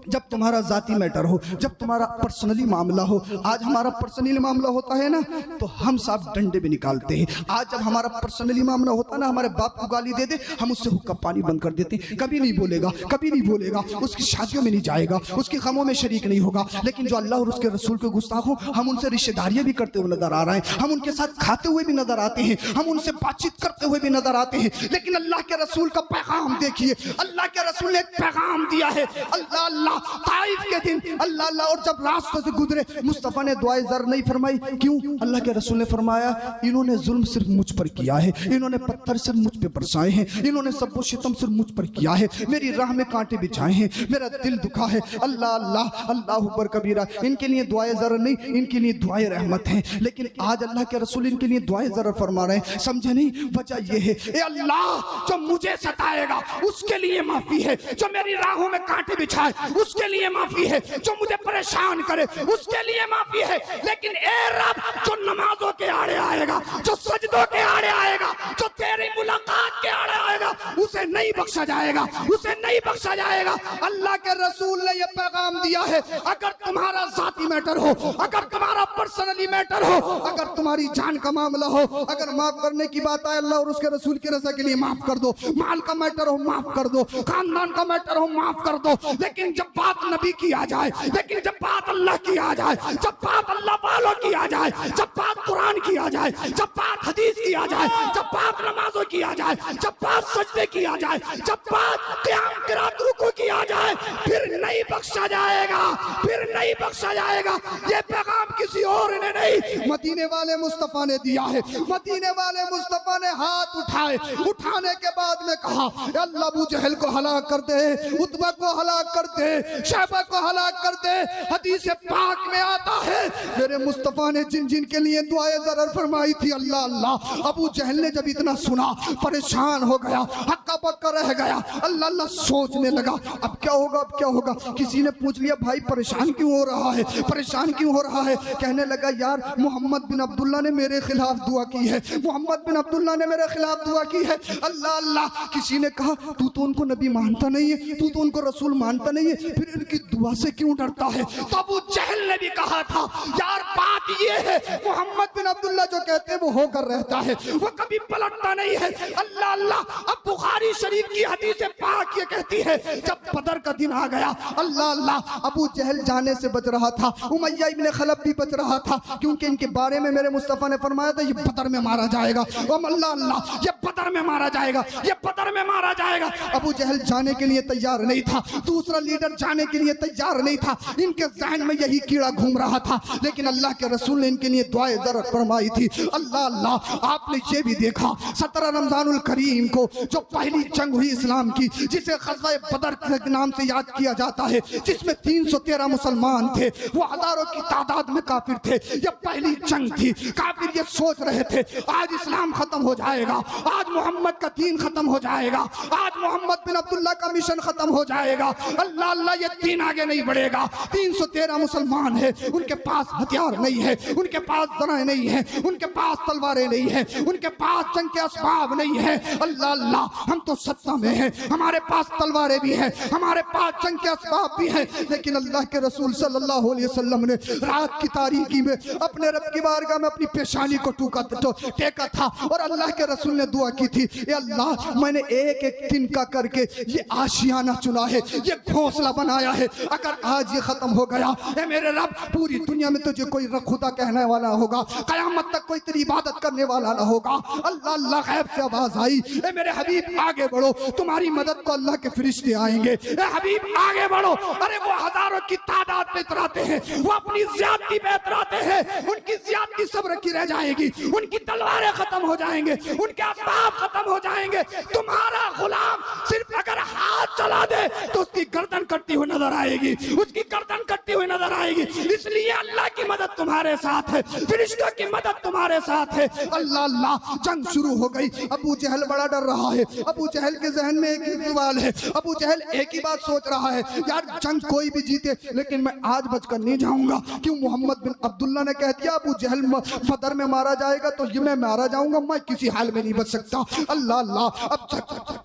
जब तुम्हारा जाती मैटर हो, जब तुम्हारा पर्सनली मामला हो, आज हमारा पर्सनली मामला होता है ना तो हम साहब डंडे भी निकालते हैं। आज जब हमारा पर्सनली मामला होता है ना, हमारे बाप को गाली दे दे, हम उससे हुक्का पानी बंद कर देते हैं, कभी नहीं बोलेगा, कभी नहीं बोलेगा, उसकी शादियों में नहीं जाएगा, उसके गमों में शरीक नहीं होगा। लेकिन जो अल्लाह और उसके रसूल के गुस्ताख हो, हम उनसे रिश्तेदारियां भी करते हुए नजर आ रहे हैं, हम उनके साथ खाते हुए भी नजर आते हैं, हम उनसे बातचीत करते हुए भी नजर आते हैं। लेकिन अल्लाह के रसूल का पैगाम देखिए, अल्लाह के रसूल ने एक पैगाम दिया है। अल्लाह अल्लाह। ताइफ के दिन अल्लाह अल्लाह, और जब रास्तों से गुजरे मुस्तफ़ा ने दुआए ज़र नहीं फरमाई, क्यों? अल्लाह के रसूल ने फरमाया, इन्होंने जुल्म सिर्फ मुझ पर किया है, इन्होंने पत्थर सिर्फ मुझ पे बरसाए हैं, इन्होंने सब शितम सिर्फ मुझ पर किया है, मेरी राह में कांटे बिछाए हैं, मेरा दिल दुखा है। अल्लाह अल्लाह। अल्लाह अकबर कबीरा। इनके लिए दुआए ज़र नहीं, इनके लिए दुआए रहमत है। लेकिन आज अल्लाह के रसूल इनके लिए दुआए ज़र फरमा रहे हैं, समझे नहीं? वजह यह है, ए अल्लाह जो मुझे सताएगा उसके लिए माफी है, जो मेरी राहों में कांटे बिछाए उसके लिए माफी है, जो मुझे परेशान करे उसके लिए माफी है। लेकिन ए रब जो नमाजों के आड़े आएगा, जो सजदों के आड़े आएगा, जो तेरी मुलाकात के आड़े आएगा, उसे नहीं बख्शा जाएगा, उसे नहीं बख्शा जाएगा। अल्लाह के रसूल ने यह पैगाम दिया है, अगर तुम्हारा जाती मैटर हो, अगर तुम्हारा पर्सनली मैटर हो, अगर तुम्हारी जान का मामला हो, अगर माफ करने की बात आए अल्लाह और उसके रसूल की रज़ा के लिए माफ कर दो, माल का मैटर हो माफ कर दो, खानदान का मैटर हो माफ कर दो। लेकिन जब बात नबी की आ जाए, लेकिन जब बात अल्लाह की आ जाए, जब बात अल्लाह वालों की आ जाए, जब बात कुरान की आ जाए, जब बात हदीस की आ जाए, जब बात नमाजों की आ जाए, जब बात सजदे की आ जाए, जब बात क़याम क़िरात रुकू की आ जाए, फिर नहीं बख्शा जाएगा, फिर नहीं बख्शा जाएगा। ये पैगाम किसी और ने नहीं नहीं, मदीने वाले मुस्तफा ने दिया है। मदीने वाले मुस्तफा ने हाथ उठाए, उठाने के बाद में कहा अल्लाह अबू जहल को हलाक कर दे, उतबा को हलाक कर दे, शैबा को हलाक कर दे। हदीस पाक में आता है मेरे मुस्तफा ने जिन जिन के लिए दुआए ज़रर फरमाई थी, अल्लाह अल्लाह। अबू जहल ने जब इतना सुना परेशान हो गया, हक्का बक्का रह गया, अल्लाह अल्लाह सोचने लगा अब क्या होगा, अब क्या होगा। किसी ने पूछ लिया भाई परेशान क्यों हो रहा है, परेशान क्यों हो रहा है। कहने लगा यार मोहम्मद बिन अब्दुल्ला ने मेरे खिलाफ दुआ की है, मोहम्मद बिन अब्दुल्ला ने मेरे खिलाफ दुआ की है। अल्लाह अल्लाह। किसी ने कहा तू तो उनको नबी मानता नहीं है, तू तो उनको रसूल मानता नहीं है, फिर इनकी दुआ से क्यों डरता है। तो अबू जहल ने भी कहा था यार बात ये है मोहम्मद बिन अब्दुल्ला जो कहते हैं वो होकर रहता है, वो कभी पलटता नहीं है। अल्लाह अल्लाह। अब बुखारी शरीफ की हदीस पाक ये कहती है जब बदर का दिन आ गया, अल्लाह अल्लाह, अबू जहल जाने से बच रहा था, उमैया इब्न खलफ भी बच रहा था, क्योंकि इनके बारे में मेरे मुस्तफा ने फरमाया था ये बदर में मारा जाएगा। अल्लाह अल्लाह, ये बदर में मारा जाएगा, ये बदर में मारा जाएगा। अबू जहल जाने के लिए तैयार नहीं था, दूसरा लीडर जाने के लिए तैयार नहीं था, इनके ज़हन में यही कीड़ा घूम रहा था। लेकिन अल्लाह के रसूल ने इनके लिए दुआए ज़रर फरमाई थी। अल्लाह अल्लाह। आपने ये भी देखा 17 रमजानुल करीम को जो पहली जंग हुई इस्लाम की, जिसे ग़ज़वा बदर के नाम से याद किया जाता है, जिसमें 313 मुसलमान थे, वो हजारों की तादाद में काफिर थे। ये पहली जंग थी। काफिर ये सोच रहे थे आज इस्लाम खत्म हो जाएगा, आज मोहम्मद का दीन खत्म हो जाएगा, आज मोहम्मद बिन अब्दुल्ला का मिशन खत्म हो जाएगा। अल्लाह अल्लाह, ये दीन आगे नहीं बढ़ेगा। 313 मुसलमान है, उनके पास हथियार नहीं है, उनके पास दराएं नहीं है, उनके पास तलवारें नहीं है, उनके पास जंग के असबाब नहीं है। अल्लाह अल्लाह, हम तो सत्ता में हैं, हमारे पास तलवारें भी हैं, हमारे पास जंग के असबाब भी हैं। लेकिन अल्लाह के रसूल सल्लल्लाहु अलैहि वसल्लम ने रात की तारीकी में अपने रब की बारगाह में अपनी पेशानी को टेका था और अल्लाह के रसूल ने दुआ की थी, ए अल्लाह मैंने एक एक तिनका करके ये आशियाना चुना है, ये घोंसला बनाया है, अगर आज ये खत्म हो गया, ए मेरे रब पूरी दुनिया में तुझे कोई खुदा कहने वाला होगा, कयामत तक कोई तेरी इबादत करने वाला ना होगा। अल्लाह अल्लाह। गैब से आवाज आई, ए मेरे हबीब आगे बढ़ो, तुम्हारी मदद को अल्लाह के फरिश्ते आएंगे। ए हबीब आगे बढ़ो। अरे वो हजारों की तादाद में इतराते हैं, वो अपनी ज्यादती पे इतराते हैं, उनकी ज्यादती सब्र की रह जाएगी, उनकी तलवारें खत्म हो जाएंगे, उनके असबाब खत्म हो जाएंगे। तुम्हारा गुलाम सिर्फ अगर हाथ चला दे तो उसकी गर्दन कटती हुई नजर आएगी, उसकी गर्दन कटती हुई नजर आएगी। इसलिए अल्लाह की मदद तुम्हारे साथ है, फरिश्तों की मदद तुम्हारे साथ है। अल्लाह अल्लाह। जंग शुरू हो गई। अबू जहल बड़ा डर रहा है। अबू जहल के जहन में एक ही सवाल है, अबू जहल एक ही बात सोच रहा है, यार जंग कोई भी जीते लेकिन मैं आज बचकर नहीं जाऊंगा। क्यों? मोहम्मद बिन अब्दुल्ला ने कह दिया अबू जहल बदर में मारा जाएगा तो ये मैं मारा जाऊंगा, मैं किसी हाल में नहीं बच सकता। अल्लाह अल्लाह।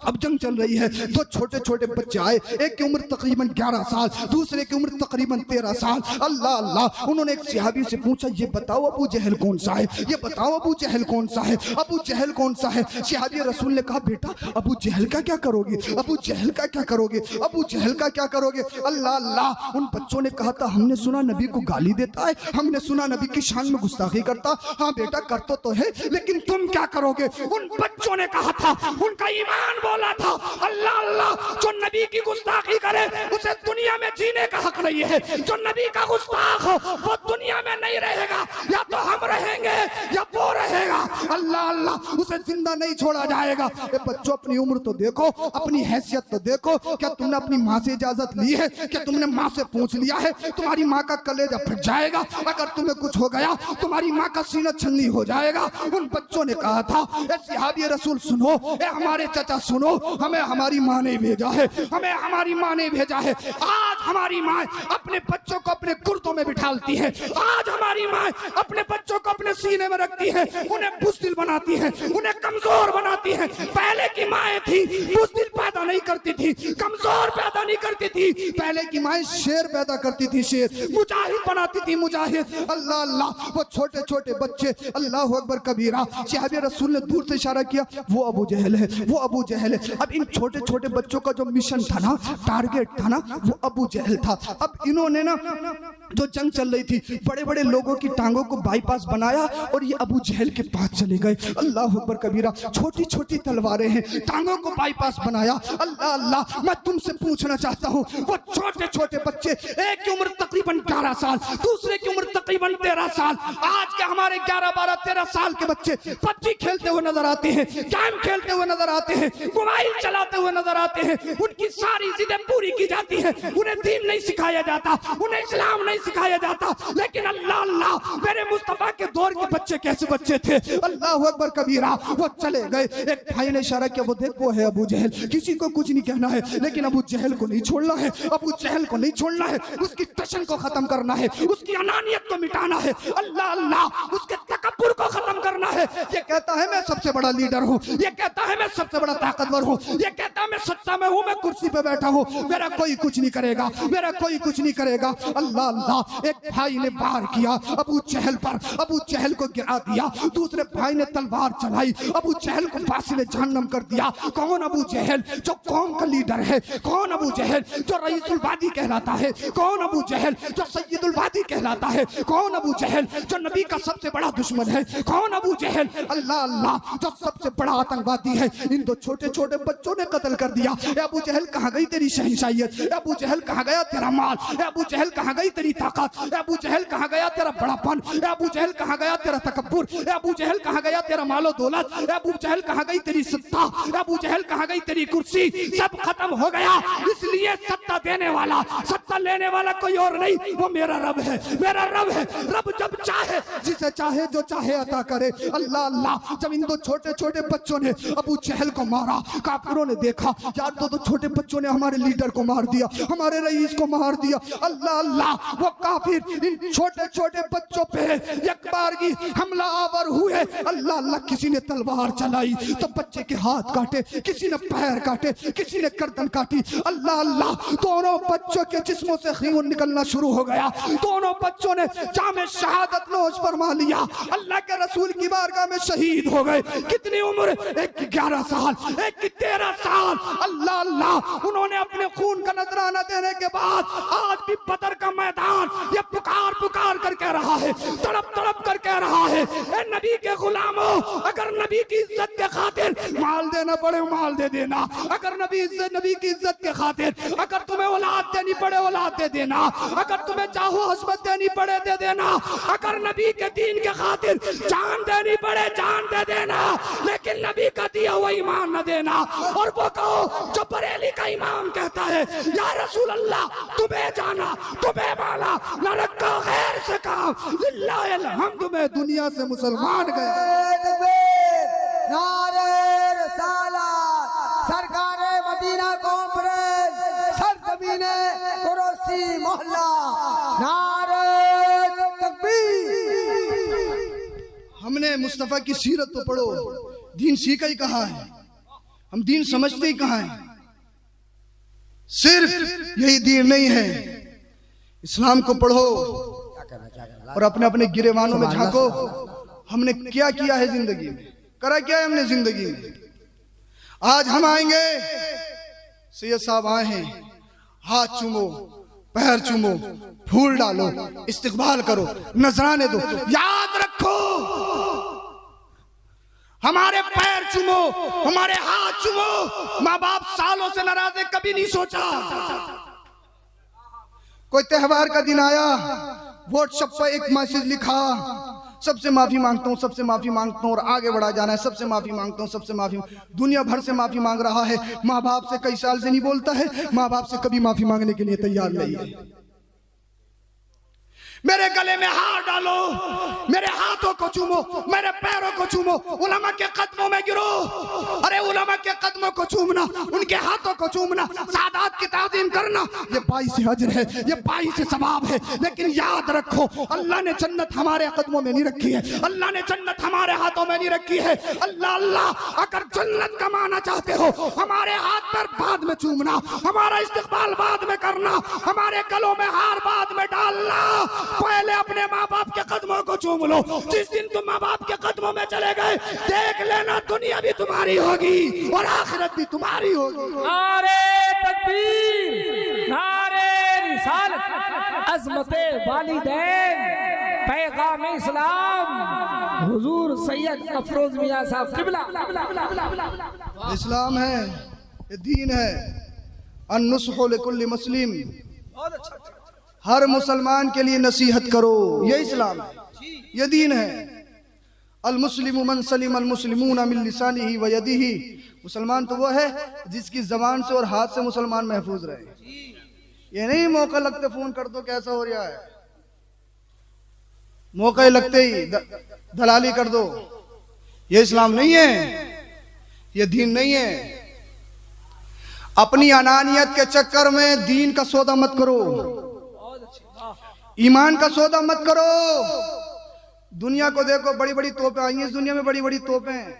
अब जंग चल रही है तो छोटे छोटे बच्चे आए, एक की उम्र तकरीबन 11 साल, दूसरे की उम्र तकरीबन 13 साल। अल्लाह अल्लाह। उन्होंने एक सहाबी से पूछा ये बताओ अबू जहल कौन सा है, ये बताओ अबू जहल कौन सा है, अबू जहल कौन सा है। सहाबी रसूल ने कहा बेटा अबू जहल का क्या करोगे, अबू जहल का क्या करोगे, अबू जहल का क्या करोगे। अल्लाह अल्लाह। उन बच्चों ने कहा था हमने सुना नबी को गाली देता है, हमने सुना नबी की शान में गुस्ताखी करता। हाँ बेटा करता तो है, लेकिन तुम क्या करोगे। उन बच्चों ने कहा था, उनका ईमान बोला था, अल्लाह अल्लाह, जो नबी की गुस्ताखी करे उसे दुनिया में जीने का हक नहीं है, जो नबी का गुस्ताख हो वो दुनिया में नहीं रहेगा, या तो हम रहेंगे या वो रहेगा। अल्लाह अल्लाह। उसे जिंदा नहीं छोड़ा जाएगा। बच्चों अपनी उम्र तो देखो, अपनी हैसियत तो देखो, क्या तुमने अपनी माँ से इजाजत ली है, क्या तुमने माँ से पूछ लिया है। तुम्हारी माँ का कलेजा फट जाएगा अगर तुम्हें कुछ हो गया, तुम्हारी माँ का सीना छन्नी हो जाएगा। उन बच्चों ने कहा था ए सहाबी रसूल सुनो, ए हमारे चचा सुनो, हमें हमारी माँ ने भेजा है, हमें हमारी माँ ने भेजा है। आज हमारी माँ अपने बच्चों को अपने कुर्तों में बिठालती है, आज हमारी माँ अपने बच्चों को अपने सीने में रखती है, उन्हें बुज़दिल बनाती है, उन्हें कमजोर बनाती है। पहले की माएँ थी बुज़दिल पैदा नहीं करती थी, कमजोर पैदा नहीं करती थी, पहले की माएँ शेर पैदा करती थी, शेर मुजाहिद बनाती थी, मुजाहिद। अल्लाह अल्लाह। वो छोटे छोटे बच्चे, अल्लाह अकबर कबीरा। सहाबे रसूल ने दूर से इशारा किया वो अबू जहल है, वो अबू जहल है। अब इन छोटे छोटे बच्चों का जो मिशन था ना, टारगेट था ना, वो अबू जहल था। अब इन्होंने ना जो जंग चल रही थी, बड़े बड़े लोगों की टांगों को बाईपास बनाया और ये अबू जहल के पास चले गए। अल्लाह अकबर कबीरा, छोटी छोटी तलवारें हैं, टांगों को बाईपास बनाया। अल्लाह अल्लाह, मैं तुमसे पूछना चाहता हूँ, वो छोटे छोटे बच्चे, एक की उम्र तकरीबन 11 साल, दूसरे की उम्र तकरीबन 13 साल, आज के हमारे 11, 12, 13 साल के बच्चे पबजी खेलते हुए नजर आते हैं, गेम खेलते हुए नजर आते हैं, मोबाइल चलाते हुए नजर आते हैं। उनकी सारी जिद्दें पूरी की जाती है, उन्हें दीन नहीं सिखाया जाता, उन्हें इस्लाम नहीं सिखाया जाता। लेकिन अल्लाह अल्लाह, मेरे मुस्तफा के दौर के बच्चे कैसे बच्चे थे। अल्लाह अकबर कबीरा, वो चले गए। एक भाई ने इशारा किया, वो देखो है अबू जहल, किसी को कुछ नहीं कहना है, लेकिन अबू जहल को नहीं छोड़ना है, अबू जहल को नहीं छोड़ना है, उसकी टशन को खत्म करना है, उसकी अनानियत को मिटाना है, अल्लाह अल्लाह, उसके तकब्बुर को खत्म करना है। ये कहता है मैं सबसे बड़ा लीडर हूँ, ये कहता है मैं सबसे बड़ा ताकतवर हूँ, ये कहता है मैं सत्ता में हूँ, मैं कुर्सी पे बैठा हूँ, मेरा कोई कुछ नहीं करेगा, मेरा कोई कुछ नहीं करेगा। अल्लाह अल्लाह, एक भाई ने वार किया अबू जहल पर, अबू जहल को गिरा दिया। दूसरे भाई ने तलवार चलाई, अबू जहल को फांसी में जहन्नम कर दिया। कौन अबू जहल जो कौम का लीडर है, कौन अबू जहल जो रईसुल वादी कहलाता है, कौन अबू जहल जो सैयदुल वादी कहलाता है, कौन अबू जहल जो नबी का सबसे बड़ा दुश्मन है, कौन अबू जहल अल्लाह अल्लाह जो सबसे बड़ा आतंकवादी है। इन दो छोटे छोटे बच्चों ने कत्ल कर दिया। अबू जहल कहाँ गई तेरी शहंशाहियत, अबू जहल कहाँ गया तेरा माल, अबू जहल कहाँ गई तेरी ताकत, अबू जहल कहाँ गया तेरा बड़ापन, अबू जहल कहाँ गया तेरा तकब्बुर, अबू जहल कहाँ गया तेरा मालो दौलत, अबू जहल कहाँ गई तेरी सत्ता, अबू जहल कहाँ गई तेरी कुर्सी, सब खत्म हो गया। इसलिए सत्ता देने वाला, सत्ता लेने वाला कोई और नहीं, वो मेरा रब है, मेरा रब है। रब जब चाहे, जिसे चाहे जो चाहे अता करे। अल्लाह अल्लाह, जब इन दो छोटे छोटे बच्चों ने अबू जहल को मारा, काफिरों ने देखा यार दो छोटे बच्चों ने हमारे लीडर को मार दिया, हमारे रईस को मार दिया। अल्लाह अल्लाह, वो काफिर इन छोटे छोटे बच्चों पे एक बार की हमला आवर हुए। अल्लाह अल्लाह, किसी ने तलवार चलाई तो बच्चे के हाथ काटे, किसी ने पैर काटे, किसी ने गर्दन काटी। अल्लाह अल्लाह, दोनों बच्चों के जिस्मों से खून निकलना शुरू हो गया। दोनों बच्चों ने जामे शहादत नोश फरमा लिया, अल्लाह के रसूल की बारगाह में शहीद हो गए। कितनी उम्र, एक की 11 साल, एक की 13 साल। अल्लाह अल्लाह, उन्होंने अपने खून का नजराना देने के बाद आज भी बदर का मैदान ये पुकार पुकार कर कह रहा है, तड़प तड़प कर कह रहा है, ए नबी के गुलामों, अगर नबी की इज्जत के खातिर माल देना पड़े माल दे देना, अगर नबी की इज्जत के खातिर अगर तुम्हें औलाद देनी पड़े औलाद दे देना, अगर तुम्हें चाहो हस्बत देनी पड़े दे देना, अगर नबी के दीन के खातिर जान देनी पड़े जान दे देना, लेकिन नबी का दिया हुआ ईमान न देना। और वो कहो जो बरेली का इमाम कहता है, या रसूल अल्लाह, तुम्हें जाना तुम्हें माना, न रखा गैर से काम, लिल्लाहिल हम्द में दुनिया से मुसलमान गए।
नारे रिसालत, सरकारे मदीना कॉन्फ्रेंस, सरजमीने कुरैशी मोहल्ला, नारे तकबीर।
हमने मुस्तफ़ा की सीरत तो पढ़ो, दीन सीखा ही कहाँ है, हम दीन समझते ही कहाँ है। सिर्फ यही दीन नहीं है, इस्लाम को पढ़ो और अपने अपने गिरेवानों में झांको। हमने क्या किया है जिंदगी में, करा क्या है हमने जिंदगी में। आज हम आएंगे, सैयद साहब आए हैं, हाथ चूमो, पैर चूमो, फूल डालो, इस्तकबाल करो, नजराने दो। याद रखो, हमारे पैर चूमो, हमारे हाथ चूमो, माँ बाप सालों से नाराज है, कभी नहीं सोचा। कोई त्योहार का दिन आया, व्हाट्सएप पर एक मैसेज लिखा, सबसे माफी मांगता हूँ, सबसे माफी मांगता हूँ, और आगे बढ़ा जाना है, सबसे माफी मांगता हूँ, सबसे माफी। दुनिया भर से माफी मांग रहा है, माँ बाप से कई साल से नहीं बोलता है, माँ बाप से कभी माफी मांगने के लिए तैयार नहीं है। मेरे गले में हाथ डालो, मेरे हाथों को चूमो, मेरे पैरों को चूमो, उलमा के कदमों में गिरो। अरे उलमा के कदमों को चूमना, उनके हाथों को चूमना, सादात की ताज़ीम करना, ये 22 अजर है, ये 22 सवाब है। लेकिन याद रखो, अल्लाह ने जन्नत हमारे कदमों में नहीं रखी है, अल्लाह ने जन्नत हमारे हाथों में नहीं रखी है। अल्लाह अल्लाह, अगर जन्नत कमाना चाहते हो, हमारे हाथ पर बाद में चूमना, हमारा इस्तकबाल बाद में करना, हमारे गलों में हार बाद में डालना। पहले अपने माँ बाप के कदमों को चूम लो। जिस दिन तुम माँ बाप के कदमों में चले गए, देख लेना दुनिया भी तुम्हारी होगी और आखिरत भी तुम्हारी होगी।
नारे तकबीर, नारे रिसालत अज़मत वालिदैन पैगाम इस्लाम हुजूर सैयद अफरोज मियां साहब किबला।
इस्लाम है, ये दीन है। अन्नुस्हु लिकुल्लि मुस्लिम, हर मुसलमान के लिए नसीहत करो, ये इस्लाम है, ये दीन है। अल मुस्लिमु मन सलिम अल मुस्लिमून मिन लिसानिही व यदिही, मुसलमान तो वो है जिसकी जबान से और हाथ से मुसलमान महफूज रहे। ये नहीं मौका लगते फोन कर दो कैसा हो रहा है, मौका लगते ही दलाली कर दो, ये इस्लाम नहीं है, ये दीन नहीं है। अपनी अनानियत के चक्कर में दीन का सौदा मत करो, ईमान का सौदा मत करो। दुनिया को देखो, बड़ी बड़ी तोपें आई हैं इस दुनिया में, बड़ी बड़ी तोपें,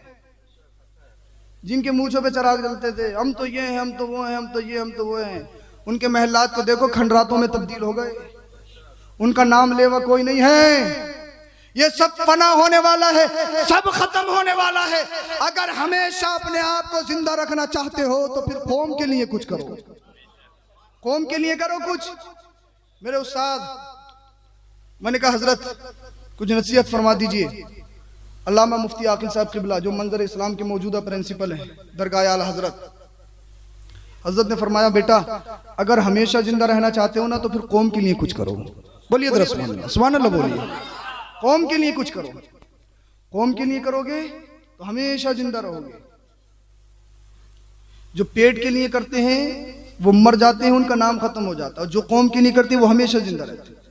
जिनके मूंछों पे चराग जलते थे, हम तो ये हैं, हम तो वो हैं, हम तो ये, हम तो वो हैं। उनके महलात को देखो खंडरातों में तब्दील हो गए, उनका नाम लेवा कोई नहीं है। ये सब फना होने वाला है, सब खत्म होने वाला है। अगर हमेशा अपने आप को जिंदा रखना चाहते हो तो फिर कौम के लिए कुछ करो, कौम के लिए करो कुछ। मेरे उस्ताद, मैंने कहा हजरत कुछ नसीहत फरमा दीजिए। अल्लामा मुफ्ती आकिल साहब किबला जो मंजर इस्लाम के मौजूदा प्रिंसिपल हैं दरगाह आला हजरत, हजरत ने फरमाया बेटा अगर हमेशा जिंदा रहना चाहते हो ना तो फिर कौम के लिए कुछ करो। बोलिए जरा सुभान अल्लाह, बोलिए कौम के लिए कुछ करो। कौम के लिए करोगे तो हमेशा जिंदा रहोगे। जो पेट के लिए करते हैं वो मर जाते हैं, उनका नाम खत्म हो जाता है। जो कौम के लिए करते हैं वो हमेशा जिंदा रहते हैं।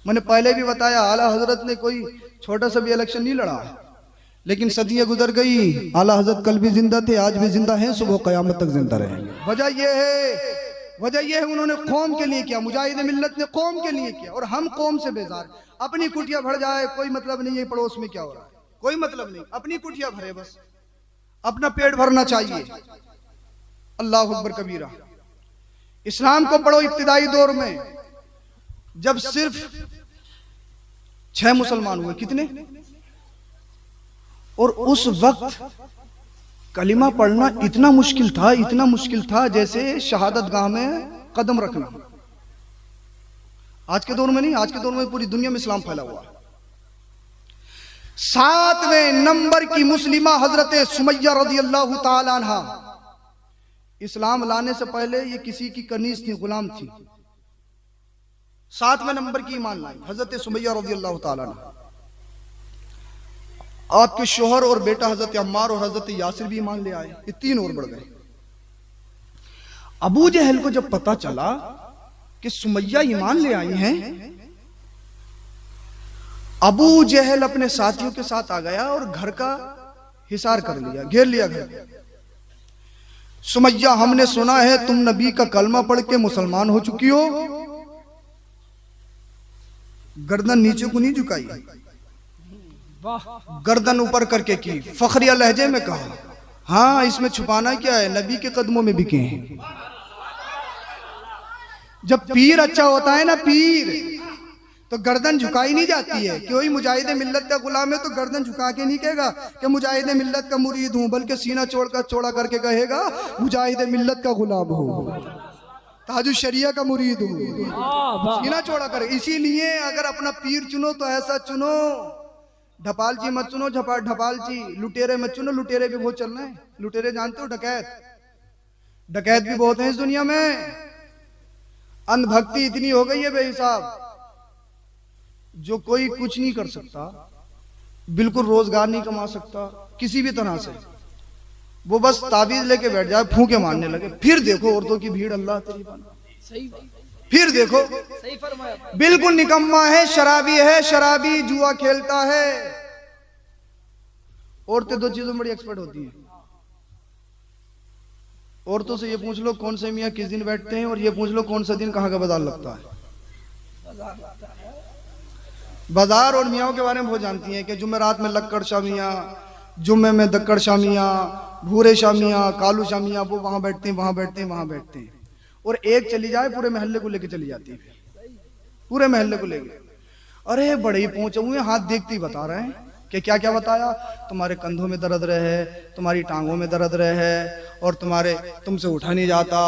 मैंने पहले भी बताया आला हजरत ने कोई छोटा सा भी इलेक्शन नहीं लड़ा, लेकिन सदियां गुजर गई, आला हजरत कल भी जिंदा थे, आज भी जिंदा हैं, सुबह कयामत तक जिंदा रहेंगे। वजह यह है उन्होंने कौम के लिए किया, मुजाहिद मिल्लत ने कौम के लिए किया। और हम कौम से बेजार, अपनी कुटिया भर जाए कोई मतलब नहीं है पड़ोस में क्या हो रहा है, कोई मतलब नहीं, अपनी कुटिया भरे, बस अपना पेट भरना चाहिए। अल्लाह अकबर कबीरा। इस्लाम को पढ़ो इब्तिदाई दौर में, जब सिर्फ 6 मुसलमान हुए, कितने, और उस वक्त कलिमा पढ़ना इतना मुश्किल था, इतना मुश्किल था जैसे शहादत गाह में कदम रखना। आज के दौर में नहीं, आज के दौर में पूरी दुनिया में इस्लाम फैला हुआ। 7वें नंबर की मुस्लिमा हजरत सुमैया रज़ियल्लाहु ताला अन्हा, इस्लाम लाने से पहले ये किसी की कनीज थी, गुलाम थी। 7वें नंबर की ईमान लाई हजरत सुमैया रज़ियल्लाहु ताला अन्हा। आपके शोहर और बेटा हजरत अम्मार और हजरत यासिर भी ईमान ले आए, ये 3 और बढ़ गए। अबू जहल को जब पता चला कि सुमैया ईमान ले आई हैं, अबू जहल अपने साथियों के साथ आ गया और घर का हिसार कर लिया, घेर लिया घर। सुमैया हमने सुना है तुम नबी का कलमा पढ़ के मुसलमान हो चुकी हो। गर्दन नीचे को नहीं झुकाई, गर्दन ऊपर करके की, फखरिया लहजे में कहा हाँ इसमें छुपाना क्या है, नबी के कदमों में बिके हैं। जब पीर अच्छा होता है ना पीर, तो गर्दन झुकाई नहीं जाती है। कोई मुजाहिद मिल्लत का गुलाम है तो गर्दन झुका के नहीं कहेगा कि मुजाहिद मिल्लत का मुरीद हूं, बल्कि सीना चौड़ा करके कहेगा मुजाहिद मिल्लत का गुलाम हूं, ताजु शरिया का मुरीद हूं, सीना चौड़ा कर। इसीलिए अगर अपना पीर चुनो तो ऐसा चुनो, ढपालची मत चुनो, ढपालची, लुटेरे मत चुनो, लुटेरे भी बहुत चल रहे हैं। लुटेरे जानते हो, डकैत भी बहुत हैं इस दुनिया में। अंधभक्ति इतनी हो गई है बेहिसाब, जो कोई कुछ नहीं कर सकता, बिल्कुल रोजगार नहीं कमा सकता किसी भी तरह से, वो बस ताबीज लेके बैठ जाए, फूंके मारने लगे। फिर देखो औरतों की भीड़, अल्लाह तेरी बात, फिर देखो बिल्कुल निकम्मा है, शराबी है, शराबी जुआ खेलता है। औरतें 2 चीजों में बड़ी एक्सपर्ट होती हैं। औरतों से ये पूछ लो कौन से मियाँ किस दिन बैठते हैं, और ये पूछ लो कौन सा दिन कहाँ का बाजार लगता है। बाजार और मियाँ के बारे में बहुत जानती हैं कि जुमेरात में लक्कड़ शामियाँ, जुम्मे में दक्कड़ शामियाँ, भूरे शामियाँ, कालू शामियाँ, वो वहां बैठते हैं, वहां बैठते हैं, वहां बैठते हैं। और एक चली जाए पूरे महल्ले को लेके चली जाती है, पूरे महल्ले को लेके। अरे बड़े ही पहुंचे हुए, हाथ देखते ही बता रहे हैं कि क्या क्या बताया, तुम्हारे कंधों में दर्द रहे, तुम्हारी टांगों में दर्द रहे, और तुमसे उठा नहीं जाता,